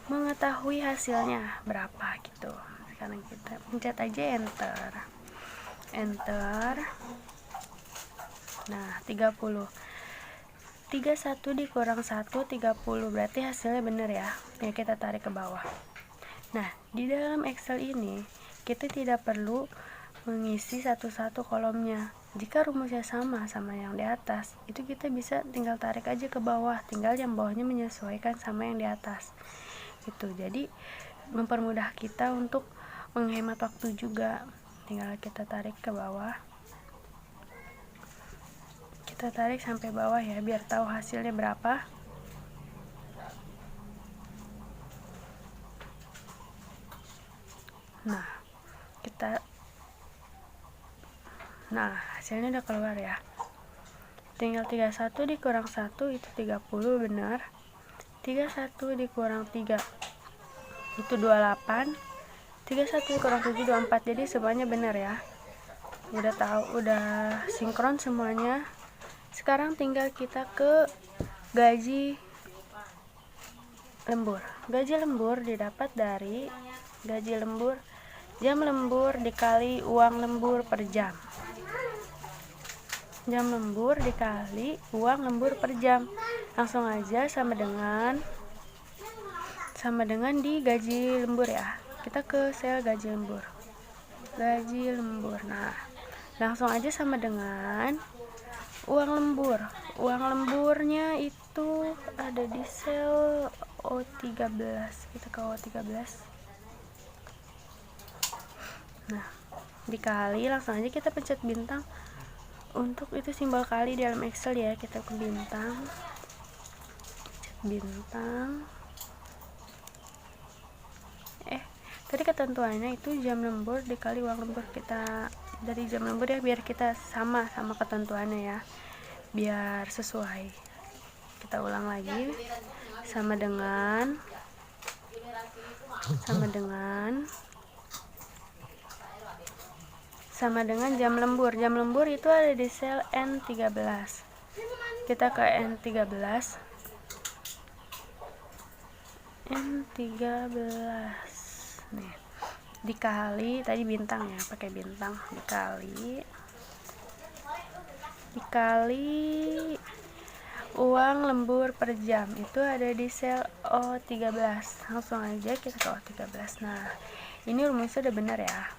mengetahui hasilnya berapa gitu. Sekarang kita pencet aja enter. Nah, 30. 31 dikurang 1, 30. Berarti hasilnya benar ya. Ya, kita tarik ke bawah. Nah, di dalam Excel ini kita tidak perlu mengisi satu-satu kolomnya. Jika rumusnya sama yang di atas, itu kita bisa tinggal tarik aja ke bawah, tinggal yang bawahnya menyesuaikan sama yang di atas. Gitu. Jadi mempermudah kita untuk menghemat waktu juga. Tinggal kita tarik ke bawah. Kita tarik sampai bawah ya, biar tahu hasilnya berapa. Nah, hasilnya udah keluar ya. Tinggal 31 dikurang 1 itu 30, benar. 31 dikurang 3 itu 28. 31 dikurang 7 24. Jadi semuanya benar ya. Udah tahu, udah sinkron semuanya. Sekarang tinggal kita ke gaji lembur. Gaji lembur didapat dari jam lembur dikali uang lembur per jam. Jam lembur dikali uang lembur per jam. Langsung aja sama dengan di gaji lembur ya. Kita ke sel gaji lembur. Nah, langsung aja sama dengan uang lembur. Uang lemburnya itu ada di sel O13. Kita ke O13. Nah, dikali, langsung aja kita pencet bintang. Untuk itu simbol kali dalam Excel ya, kita ke bintang. Tadi ketentuannya itu jam lembur dikali uang lembur. Kita dari jam lembur ya, biar kita sama ketentuannya ya, biar sesuai. Kita ulang lagi, sama dengan jam lembur. Jam lembur itu ada di sel N13. kita ke N13 nih, dikali tadi bintang ya, pakai bintang, dikali uang lembur per jam itu ada di sel O13. Langsung aja kita ke O13. Nah, ini rumusnya udah benar ya,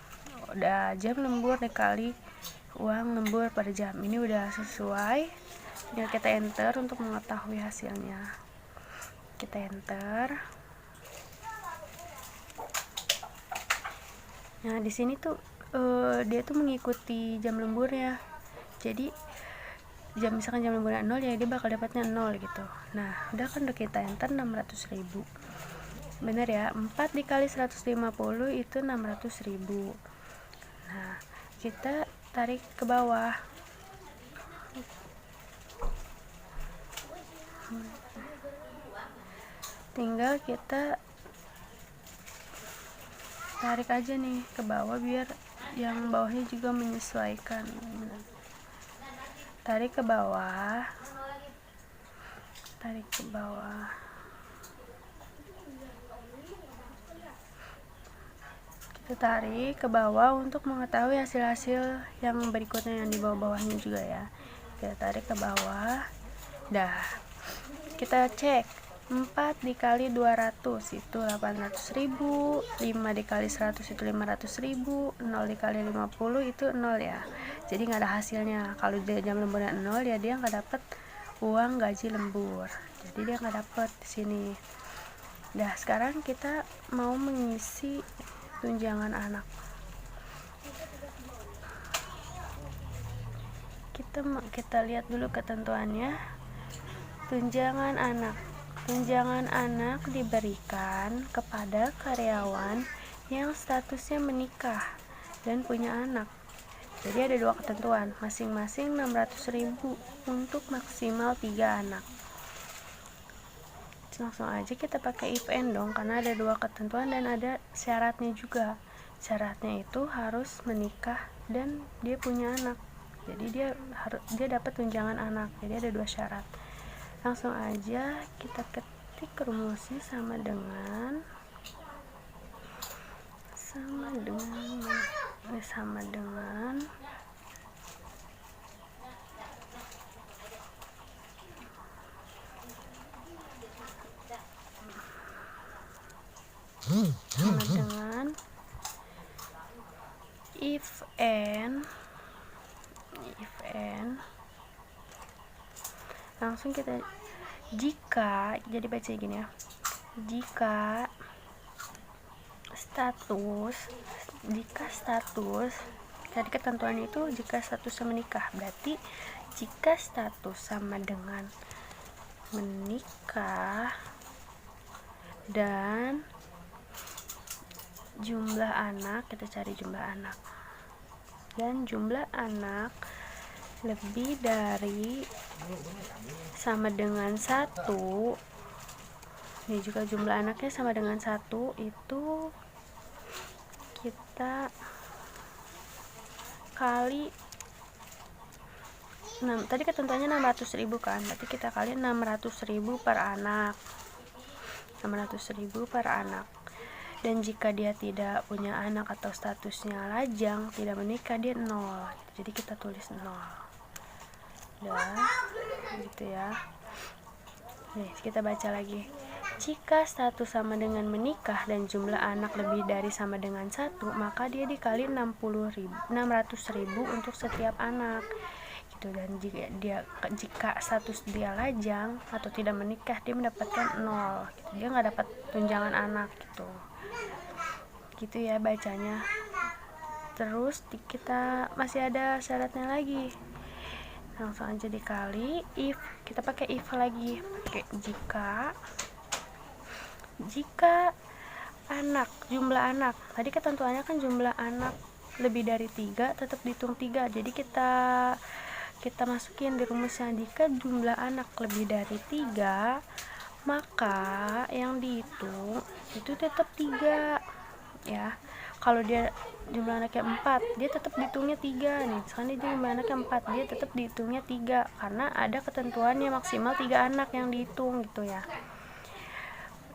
udah jam lembur dikali uang lembur per jam, ini udah sesuai. Tinggal kita enter untuk mengetahui hasilnya. Kita enter. Nah, di sini tuh dia tuh mengikuti jam lemburnya. Jadi misalkan jam lemburnya 0 ya dia bakal dapatnya 0 gitu. Nah, udah kita enter 600.000. Bener ya, 4 dikali 150 itu 600.000. Nah, kita tarik ke bawah. Tinggal kita tarik aja nih ke bawah biar yang bawahnya juga menyesuaikan. Tarik ke bawah. Kita tarik ke bawah untuk mengetahui hasil-hasil yang berikutnya yang di bawah-bawahnya juga ya. Kita tarik ke bawah. Dah. Kita cek 4 dikali 200 itu 800.000, 5 dikali 100 itu 500.000, 0 dikali 50 itu 0 ya. Jadi nggak ada hasilnya. Kalau dia jam lemburnya 0 ya dia nggak dapat uang gaji lembur. Jadi dia nggak dapat di sini. Dah, sekarang kita mau mengisi tunjangan anak. Kita lihat dulu ketentuannya. Tunjangan anak diberikan kepada karyawan yang statusnya menikah dan punya anak. Jadi ada 2 ketentuan, masing-masing 600.000 untuk maksimal 3 anak. Langsung aja kita pakai if and dong, karena ada 2 ketentuan dan ada syaratnya juga. Syaratnya itu harus menikah dan dia punya anak. Jadi dia dapat tunjangan anak. Jadi ada 2 syarat. Langsung aja kita ketik rumusnya sama dengan if and langsung kita jadi baca gini ya, jika status tadi ketentuannya itu jika statusnya menikah, berarti jika status sama dengan menikah dan jumlah anak, kita cari jumlah anak, dan jumlah anak lebih dari sama dengan 1, ini juga jumlah anaknya sama dengan 1, itu kita kali 6, tadi ketentuannya 600.000 kan, berarti kita kali 600.000 per anak. Dan jika dia tidak punya anak atau statusnya lajang, tidak menikah, dia 0. Jadi kita tulis 0. Udah, gitu ya. Nih, kita baca lagi. Jika status sama dengan menikah dan jumlah anak lebih dari sama dengan 1, maka dia dikali 600.000 untuk setiap anak. Gitu. Dan jika status dia lajang atau tidak menikah, dia mendapatkan 0. Gitu. Dia nggak dapat tunjangan anak gitu. Gitu ya bacanya. Terus kita masih ada syaratnya lagi. Langsung aja dikali if, kita pakai if lagi, pakai jika jumlah anak tadi ketentuannya kan jumlah anak lebih dari 3 tetap dihitung 3. Jadi kita masukin di rumusnya, jika jumlah anak lebih dari 3 maka yang dihitung itu tetap 3 ya. Kalau dia jumlah anaknya 4, dia tetap dihitungnya 3 nih. Misalkan dia jumlah anaknya 4, dia tetap dihitungnya 3 karena ada ketentuannya maksimal 3 anak yang dihitung gitu ya.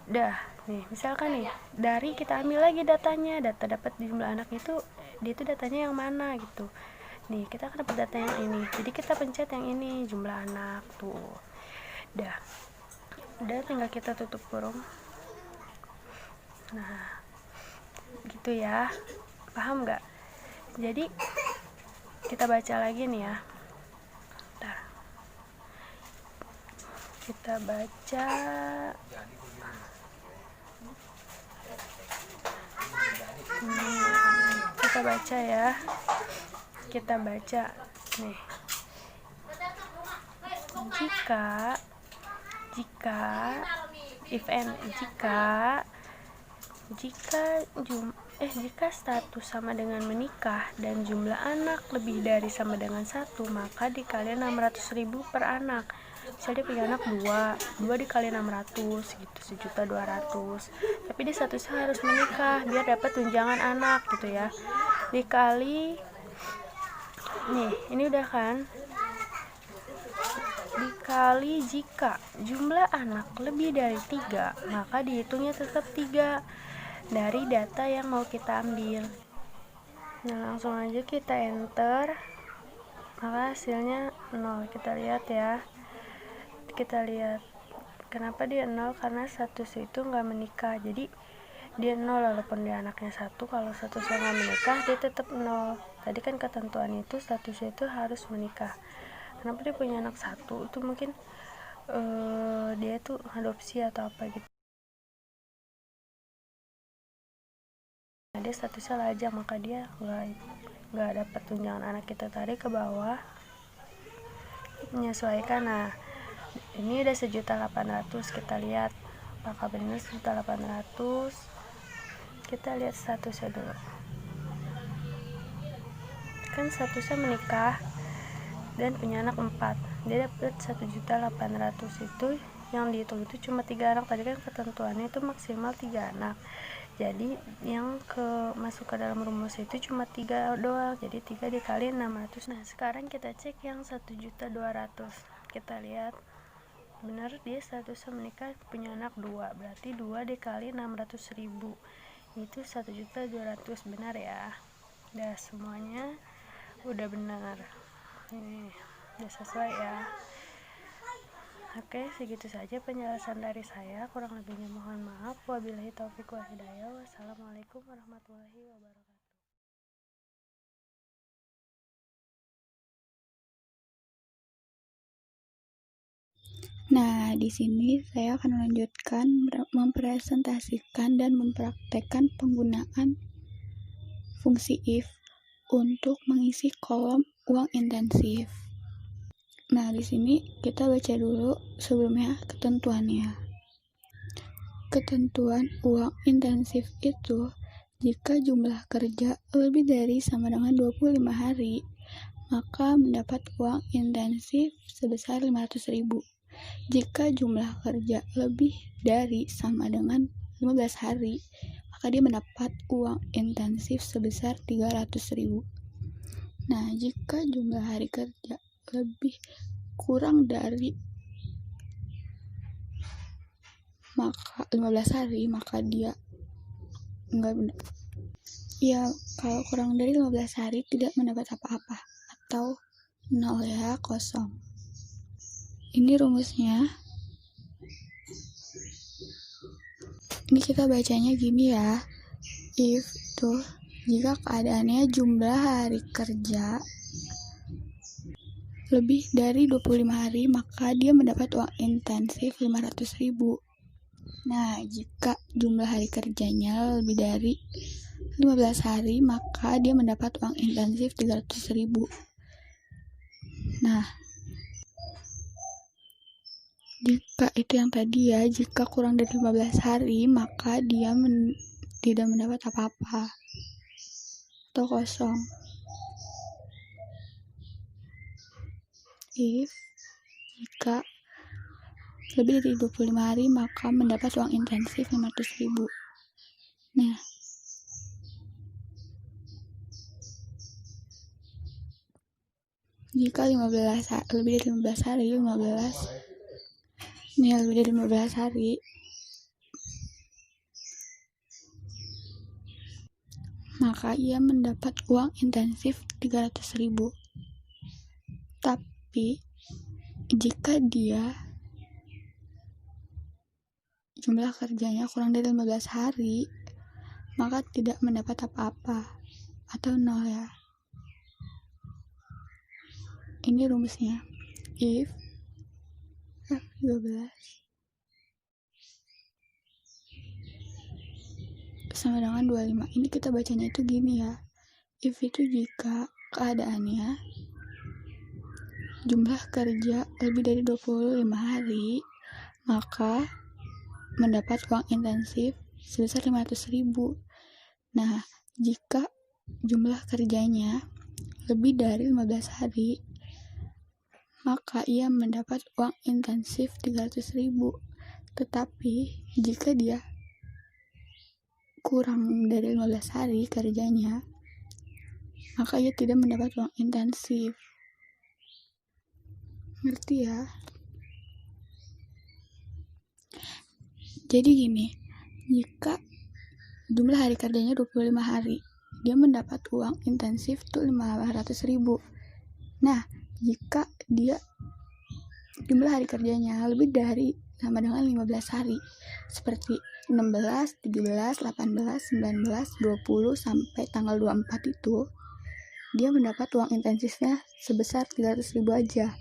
Dah, nih misalkan nih dari kita ambil lagi datanya, data dapat jumlah anak itu, dia itu datanya yang mana gitu. Nih kita akan dapat data yang ini, jadi kita pencet yang ini, jumlah anak tuh. Dah, udah tinggal kita tutup kurung. Nah gitu ya, paham nggak? Jadi kita baca lagi nih ya. Bentar. Kita baca kita baca ya, kita baca nih. Jika status sama dengan menikah dan jumlah anak lebih dari sama dengan 1, maka dikali 600.000 per anak. Misalnya dia punya anak 2 dikali 600 gitu, 1.200.000. Tapi dia statusnya harus menikah biar dapat tunjangan anak gitu ya. Dikali nih, ini udah kan? Dikali jika jumlah anak lebih dari 3, maka dihitungnya tetap 3 dari data yang mau kita ambil. Nah langsung aja kita enter, maka hasilnya 0. Kita lihat ya, kita lihat kenapa dia 0, karena status itu nggak menikah, jadi dia 0 walaupun dia anaknya 1. Kalau statusnya nggak menikah dia tetap 0. Tadi kan ketentuan itu statusnya itu harus menikah. Kenapa dia punya anak 1 itu mungkin dia tuh adopsi atau apa gitu. Nah, dia statusnya lajang, maka dia nggak dapat tunjangan anak. Kita tarik ke bawah, menyesuaikan. Nah ini udah 1.800.000. Kita lihat apakah benar 1.800.000. Kita lihat statusnya dulu, kan statusnya menikah dan punya anak 4, dia dapat 1.800.000. Itu yang dihitung itu cuma 3 anak. Tadi kan ketentuannya itu maksimal 3 anak, jadi yang masuk ke dalam rumus itu cuma 3 doang, jadi 3 dikali 600. Nah sekarang kita cek yang 1.200.000. Kita lihat benar dia statusnya menikah, punya anak 2, berarti 2 dikali 600.000 itu 1.200.000. Benar ya. Udah semuanya udah benar, ini udah sesuai ya. Oke, segitu saja penjelasan dari saya. Kurang lebihnya mohon maaf. Wabillahi taufiq wal hidayah. Wassalamualaikum warahmatullahi wabarakatuh. Nah, di sini saya akan melanjutkan mempresentasikan dan mempraktekkan penggunaan fungsi if untuk mengisi kolom uang intensif. Nah, di sini kita baca dulu sebelumnya ketentuannya. Ketentuan uang intensif itu jika jumlah kerja lebih dari sama dengan 25 hari, maka mendapat uang intensif sebesar 500.000. Jika jumlah kerja lebih dari sama dengan 15 hari, maka dia mendapat uang intensif sebesar 300.000. Nah, jika jumlah hari kerja lebih kurang dari 15 hari, maka dia kalau kurang dari 15 hari tidak mendapat apa-apa atau 0 ya, kosong. Ini rumusnya. Ini kita bacanya gini ya. If tuh jika keadaannya jumlah hari kerja lebih dari 25 hari, maka dia mendapat uang intensif 500.000. Nah, jika jumlah hari kerjanya lebih dari 15 hari, maka dia mendapat uang intensif 300.000. Nah, jika itu yang tadi ya, jika kurang dari 15 hari, maka dia tidak mendapat apa-apa atau kosong. If jika lebih dari 25 hari, maka mendapat uang intensif 500.000. Nah, Jika 15 lebih dari 15 hari, 15 nih lebih dari 15 hari, maka ia mendapat uang intensif 300.000. Tapi jika dia jumlah kerjanya kurang dari 15 hari, maka tidak mendapat apa-apa atau nol ya. Ini rumusnya. If F12 sama dengan 25. Ini kita bacanya itu gini ya. If itu jika keadaannya jumlah kerja lebih dari 25 hari, maka mendapat uang intensif sebesar 500.000. Nah, jika jumlah kerjanya lebih dari 15 hari, maka ia mendapat uang intensif 300.000. Tetapi jika dia kurang dari 15 hari kerjanya, maka ia tidak mendapat uang intensif. Ngerti ya? Jadi gini, jika jumlah hari kerjanya 25 hari, dia mendapat uang intensif tuh 500.000. Nah, jika dia jumlah hari kerjanya lebih dari sama dengan 15 hari, seperti 16, 17, 18, 19, 20 sampai tanggal 24 itu, dia mendapat uang intensifnya sebesar 300.000 aja.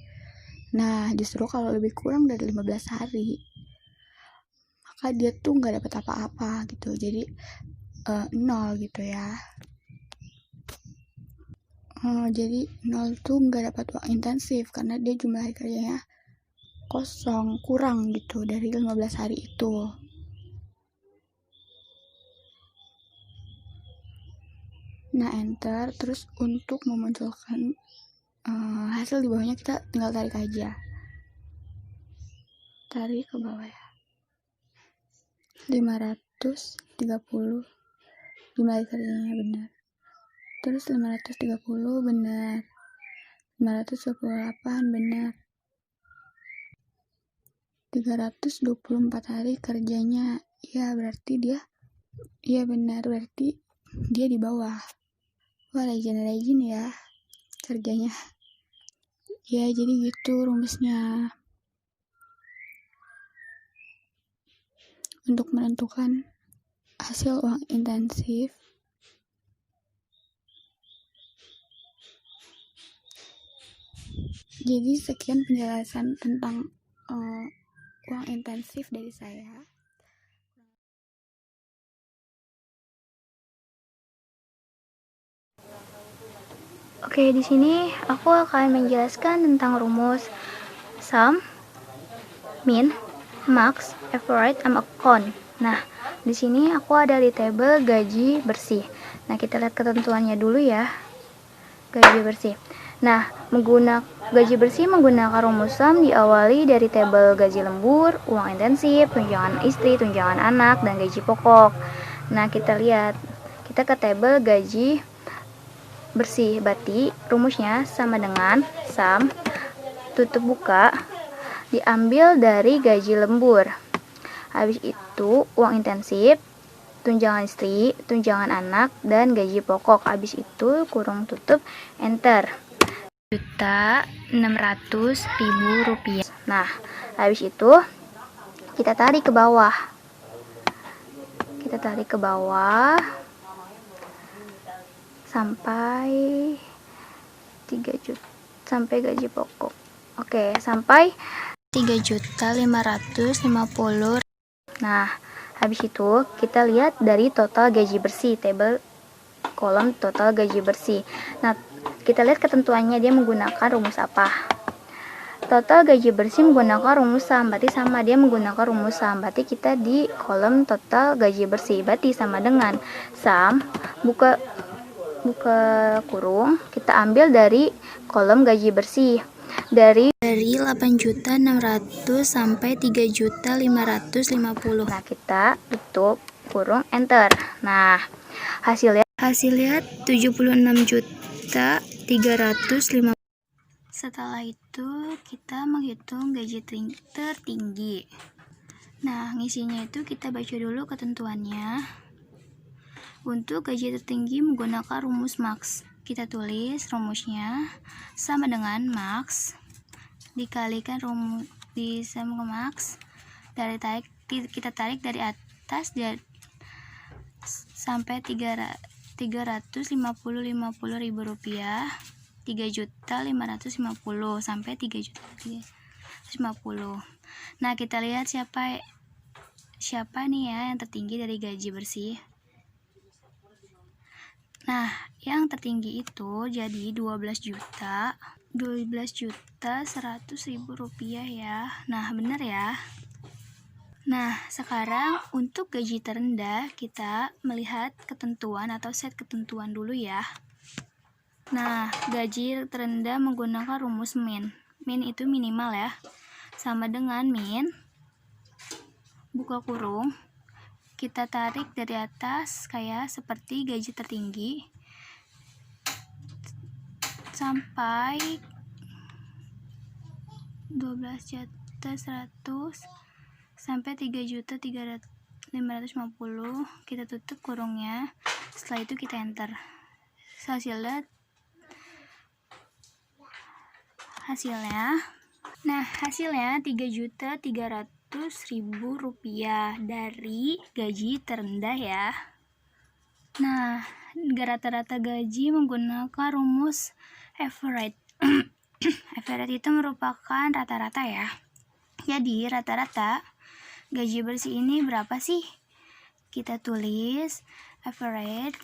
Nah, justru kalau lebih kurang dari 15 hari, maka dia tuh nggak dapat apa-apa gitu. Jadi nol gitu ya. Jadi nol tuh nggak dapat uang intensif karena dia jumlah hari kerjanya kosong, kurang gitu dari 15 hari itu. Nah, enter. Terus untuk memunculkan hasil di bawahnya kita tinggal tarik aja. Tarik ke bawah ya. 530 jumlah hari kerjanya benar. Terus 530 benar. 528 benar. 324 hari kerjanya. Ya, berarti dia benar, berarti dia di bawah. Wah, rajin ya kerjanya. Ya, jadi gitu rumusnya. Untuk menentukan hasil uang intensif, jadi sekian penjelasan tentang uang intensif dari saya. Oke, di sini aku akan menjelaskan tentang rumus sum, min, max, average, sama count. Nah, di sini aku ada di tabel gaji bersih. Nah, kita lihat ketentuannya dulu ya. Gaji bersih. Nah, gaji bersih menggunakan rumus sum diawali dari tabel gaji lembur, uang intensif, tunjangan istri, tunjangan anak, dan gaji pokok. Nah, kita lihat. Kita ke tabel gaji bersih, berarti rumusnya sama dengan sum tutup buka diambil dari gaji lembur. Habis itu uang intensif, tunjangan istri, tunjangan anak, dan gaji pokok. Habis itu kurung tutup, enter. Rp1.600.000. Nah, habis itu kita tarik ke bawah. Sampai 3 juta, sampai gaji pokok. Oke, sampai 3.550.000. Nah, habis itu kita lihat dari total gaji bersih, tabel kolom total gaji bersih. Nah, kita lihat ketentuannya dia menggunakan rumus apa. Total gaji bersih menggunakan rumus sum, berarti sama dia menggunakan rumus sum. Berarti kita di kolom total gaji bersih, berarti sama dengan sum buka kurung, kita ambil dari kolom gaji bersih dari 8.600 sampai 3.550. Nah, kita tutup kurung, enter. Nah, hasilnya 76.350. Setelah itu kita menghitung gaji tertinggi. Nah, ngisinya itu kita baca dulu ketentuannya. Untuk gaji tertinggi menggunakan rumus max. Kita tulis rumusnya sama dengan max dikalikan rumus sama max kita tarik dari atas sampai 350 ribu rupiah, 3.550 sampai 3.350. Nah, kita lihat siapa nih ya yang tertinggi dari gaji bersih. Nah, yang tertinggi itu jadi 12.100.000 rupiah ya. Nah, bener ya. Nah, sekarang untuk gaji terendah kita melihat ketentuan atau set ketentuan dulu ya. Nah, gaji terendah menggunakan rumus min. Min itu minimal ya. Sama dengan min buka kurung, kita tarik dari atas kayak seperti gaji tertinggi sampai 12.100 sampai 3.550, kita tutup kurungnya. Setelah itu kita enter. Hasilnya 3.300.000 rupiah dari gaji terendah ya. Nah, rata-rata gaji menggunakan rumus average. Average itu merupakan rata-rata ya. Jadi rata-rata gaji bersih ini berapa sih? Kita tulis average,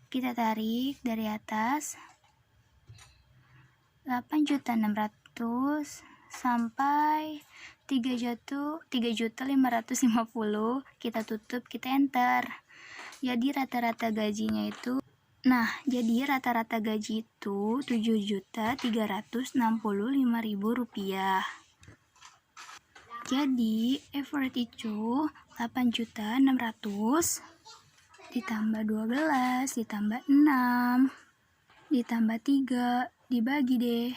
kita tarik dari atas 8.600.000 sampai 3.550, kita tutup, kita enter. Jadi rata-rata gajinya itu rata-rata gaji itu 7.365.000 rupiah. Jadi average itu 8.600.000 ditambah 12 ditambah 6 ditambah 3 dibagi deh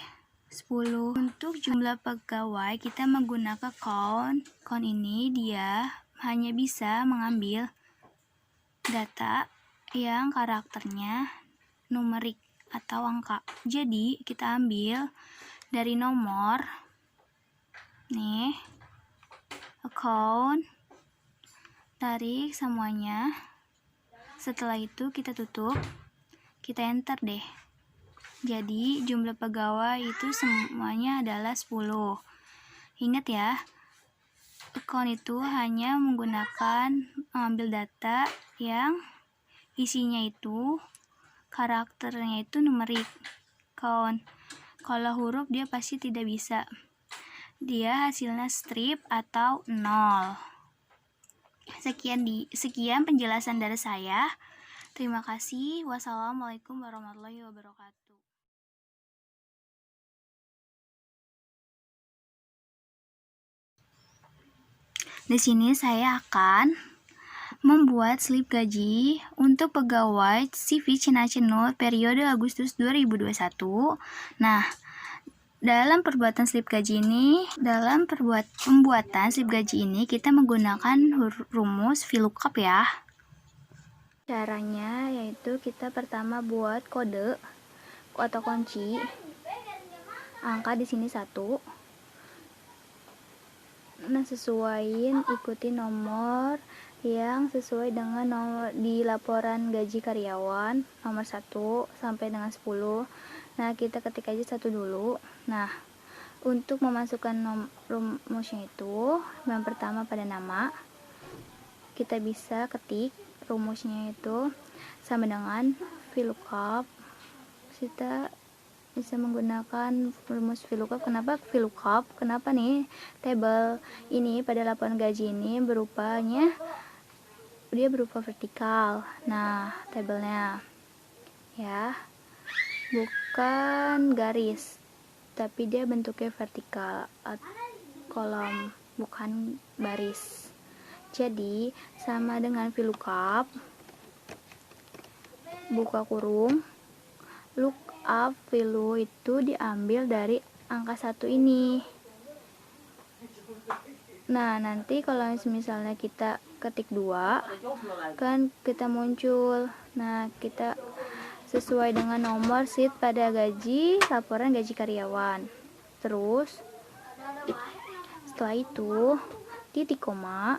10. Untuk jumlah pegawai kita menggunakan count ini dia hanya bisa mengambil data yang karakternya numerik atau angka. Jadi kita ambil dari nomor nih, account, tarik semuanya. Setelah itu kita tutup, kita enter deh. Jadi jumlah pegawai itu semuanya adalah 10. Ingat ya, account itu hanya mengambil data yang isinya itu karakternya itu numerik. Count kalau huruf dia pasti tidak bisa, dia hasilnya strip atau 0. Sekian penjelasan dari saya. Terima kasih. Wassalamualaikum warahmatullahi wabarakatuh. Di sini saya akan membuat slip gaji untuk pegawai CV Cinacenur periode Agustus 2021. Nah, dalam pembuatan slip gaji ini kita menggunakan rumus VLOOKUP ya. Caranya yaitu kita pertama buat kode atau kunci. Angka di sini 1. Nah, ikuti nomor yang sesuai dengan nomor di laporan gaji karyawan nomor 1 sampai dengan 10. Nah, kita ketik aja 1 dulu. Nah, untuk memasukkan rumusnya itu yang pertama pada nama, kita bisa ketik rumusnya itu sama dengan VLOOKUP. Kita bisa menggunakan rumus VLOOKUP. Kenapa VLOOKUP? Kenapa nih tabel ini pada laporan gaji ini dia berupa vertikal. Nah, tabelnya ya bukan garis, tapi dia bentuknya vertikal, kolom, bukan baris. Jadi sama dengan VLOOKUP, buka kurung, up value itu diambil dari angka 1 ini. Nah, nanti kalau misalnya kita ketik 2, kan kita muncul. Nah, kita sesuai dengan nomor sheet pada laporan gaji karyawan. Terus, setelah itu, titik koma,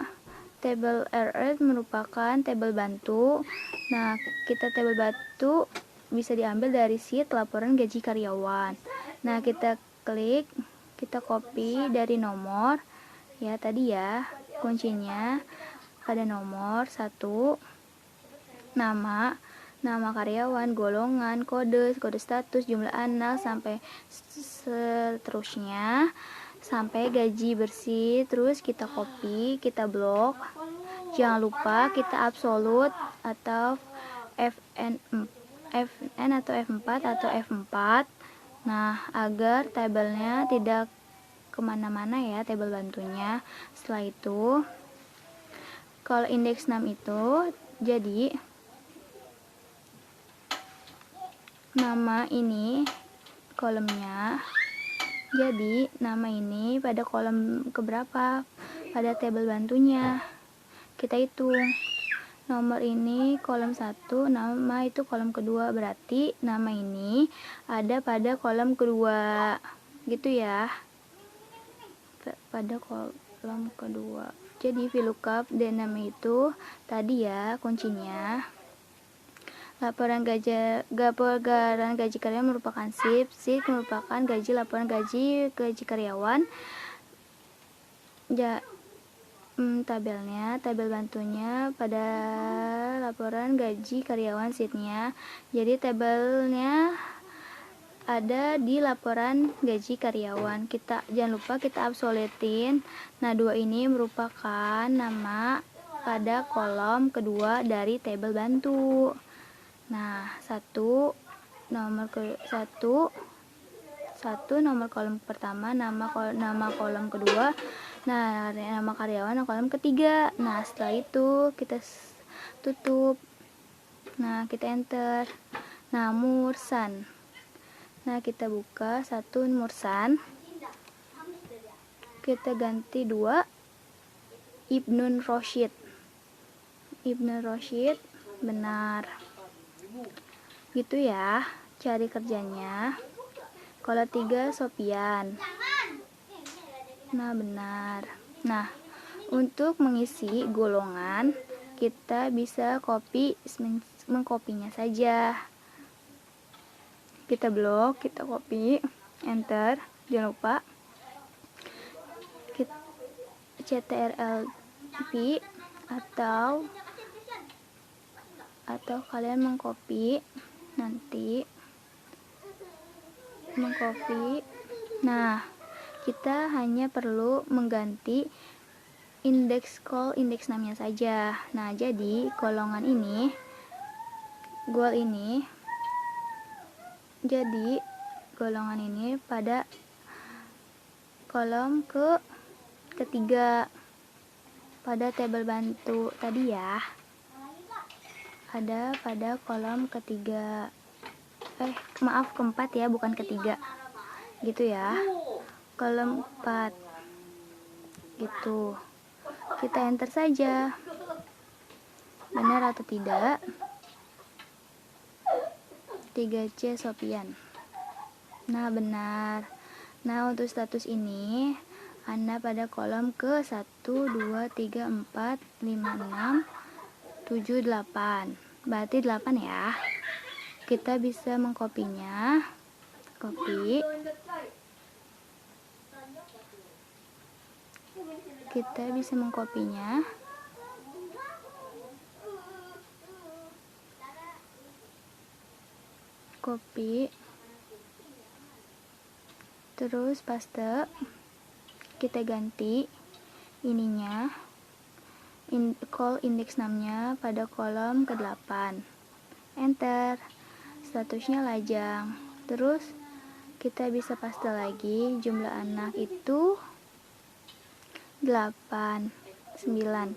tabel RR merupakan tabel bantu. Nah, kita tabel bantu bisa diambil dari sheet laporan gaji karyawan. Nah, kita klik, kita copy dari nomor, ya tadi ya, kuncinya pada nomor 1, nama karyawan, golongan, kode status, jumlah anak, sampai seterusnya, sampai gaji bersih. Terus kita copy, kita blok. Jangan lupa kita absolut atau FN atau F4 atau F4. Nah, agar tabelnya tidak kemana-mana ya, tabel bantunya. Setelah itu, kalau indeks 6 itu jadi nama ini kolomnya, jadi nama ini pada kolom keberapa pada tabel bantunya. Kita hitung nomor ini kolom 1, nama itu kolom kedua, berarti nama ini ada pada kolom kedua gitu ya, pada kolom kedua. Jadi VLOOKUP dan nama itu tadi ya kuncinya. Laporan gaji karyawan merupakan SIP merupakan laporan gaji karyawan. Tabelnya, tabel bantunya pada laporan gaji karyawan sheetnya. Jadi tabelnya ada di laporan gaji karyawan. Kita jangan lupa kita absolutin. Nah, 2 ini merupakan nama pada kolom kedua dari tabel bantu. Nah, 1 nomor kolom pertama, nama kolom kedua. Nah, nama karyawan kolom ketiga. Nah, setelah itu kita tutup. Nah, kita enter. Nah, Mursan. Nah, kita buka 1 Mursan. Kita ganti 2 Ibnun Rosyid. Benar. Gitu ya cari kerjanya. Kalau 3 Sopian. Nah, benar. Nah, untuk mengisi golongan kita bisa mengkopinya saja. Kita blok, kita copy, enter. Jangan lupa CTRL-V atau kalian mengcopy nanti Nah, kita hanya perlu mengganti indeks 6-nya saja. Nah, jadi golongan ini jadi golongan ini pada kolom ketiga pada tabel bantu tadi ya, ada pada kolom ketiga, keempat ya, bukan ketiga gitu ya, kolom 4 gitu. Kita enter saja, benar atau tidak. 3C Sopian. Nah, benar. Nah, untuk status ini Anda pada kolom ke 1, 2, 3, 4, 5, 6, 7, 8. Berarti 8 ya. Kita bisa mengkopinya. Copy. Kita bisa mengkopinya. Copy. Terus paste. Kita ganti ininya, call indeks 6-nya pada kolom ke-8. Enter. Statusnya lajang. Terus kita bisa paste lagi, jumlah anak itu 8, 9, 2,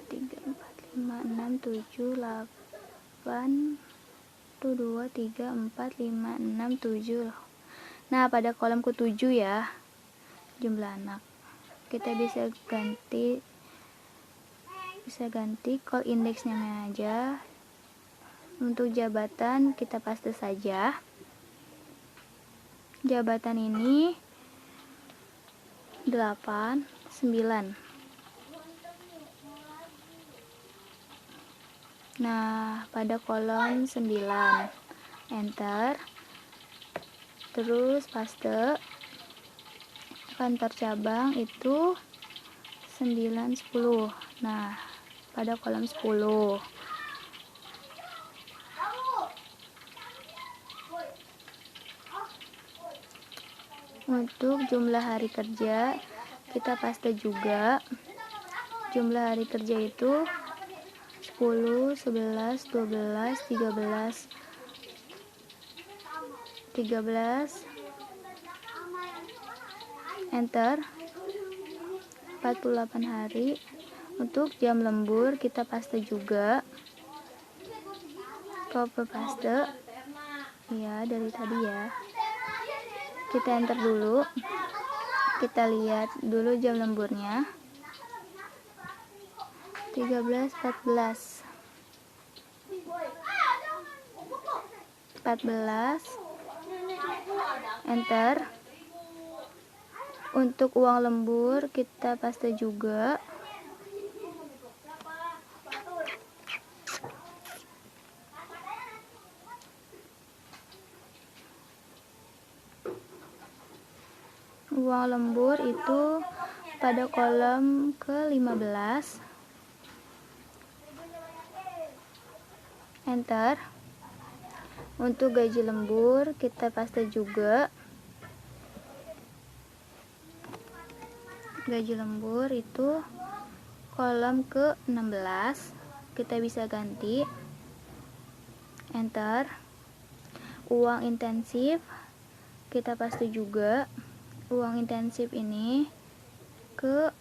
3, 4, 5, 6, 7, 8, 1, 2, 3, 4, 5, 6, 7. Nah, pada kolom ke-7 ya, jumlah anak. Kita bisa ganti call indeksnya aja. Untuk jabatan kita paste saja. Jabatan ini 8, 9. Nah, pada kolom 9 enter, terus paste. Kantor cabang itu 9, 10. Nah, pada kolom 10 untuk jumlah hari kerja kita paste juga. Jumlah hari kerja itu 10, 11, 12, 13, 13, enter, 48 hari. Untuk jam lembur kita paste juga, copy paste ya dari tadi ya. Kita enter dulu, kita lihat dulu jam lemburnya 13, 14, 14, enter. Untuk uang lembur kita paste juga, uang lembur itu pada kolom ke-15, enter. Untuk gaji lembur kita paste juga, gaji lembur itu kolom ke-16, kita bisa ganti, enter. Uang intensif kita paste juga, uang intensif ini ke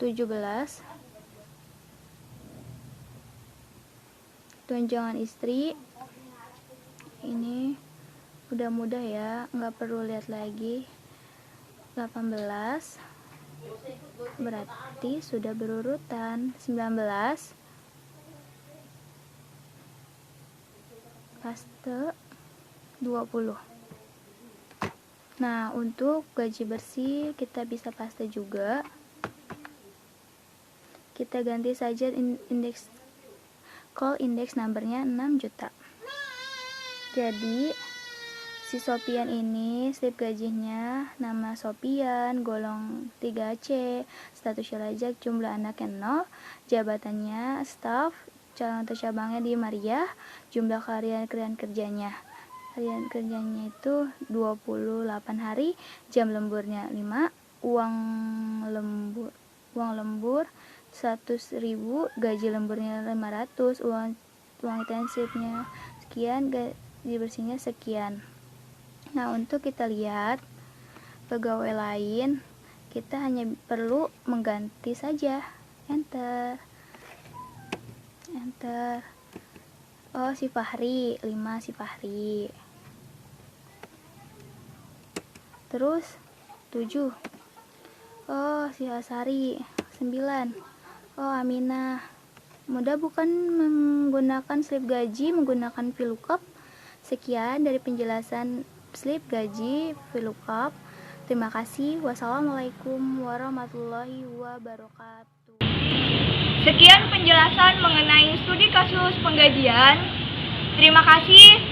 17. Tunjangan istri ini udah mudah ya, nggak perlu lihat lagi. 18 berarti sudah berurutan. 19 paste 20. Nah, untuk gaji bersih kita bisa paste juga. Kita ganti saja call index numbernya 6 juta. Jadi si Sopian ini slip gajinya nama Sopian, golong 3C, status Cilacap, jumlah anaknya 0, jabatannya staff, calon tercabangnya di Maria, jumlah harian kerjanya itu 28 hari, jam lemburnya 5, uang lembur 100.000, gaji lemburnya 500, uang intensifnya sekian, gaji bersihnya sekian. Nah, untuk kita lihat pegawai lain, kita hanya perlu mengganti saja, enter. Oh, si Fahri 5, si Fahri. Terus 7. Oh, si Asari 9. Oh, Aminah. Mudah bukan menggunakan slip gaji menggunakan VLOOKUP? Sekian dari penjelasan slip gaji VLOOKUP. Terima kasih. Wassalamualaikum warahmatullahi wabarakatuh. Sekian penjelasan mengenai studi kasus penggajian. Terima kasih.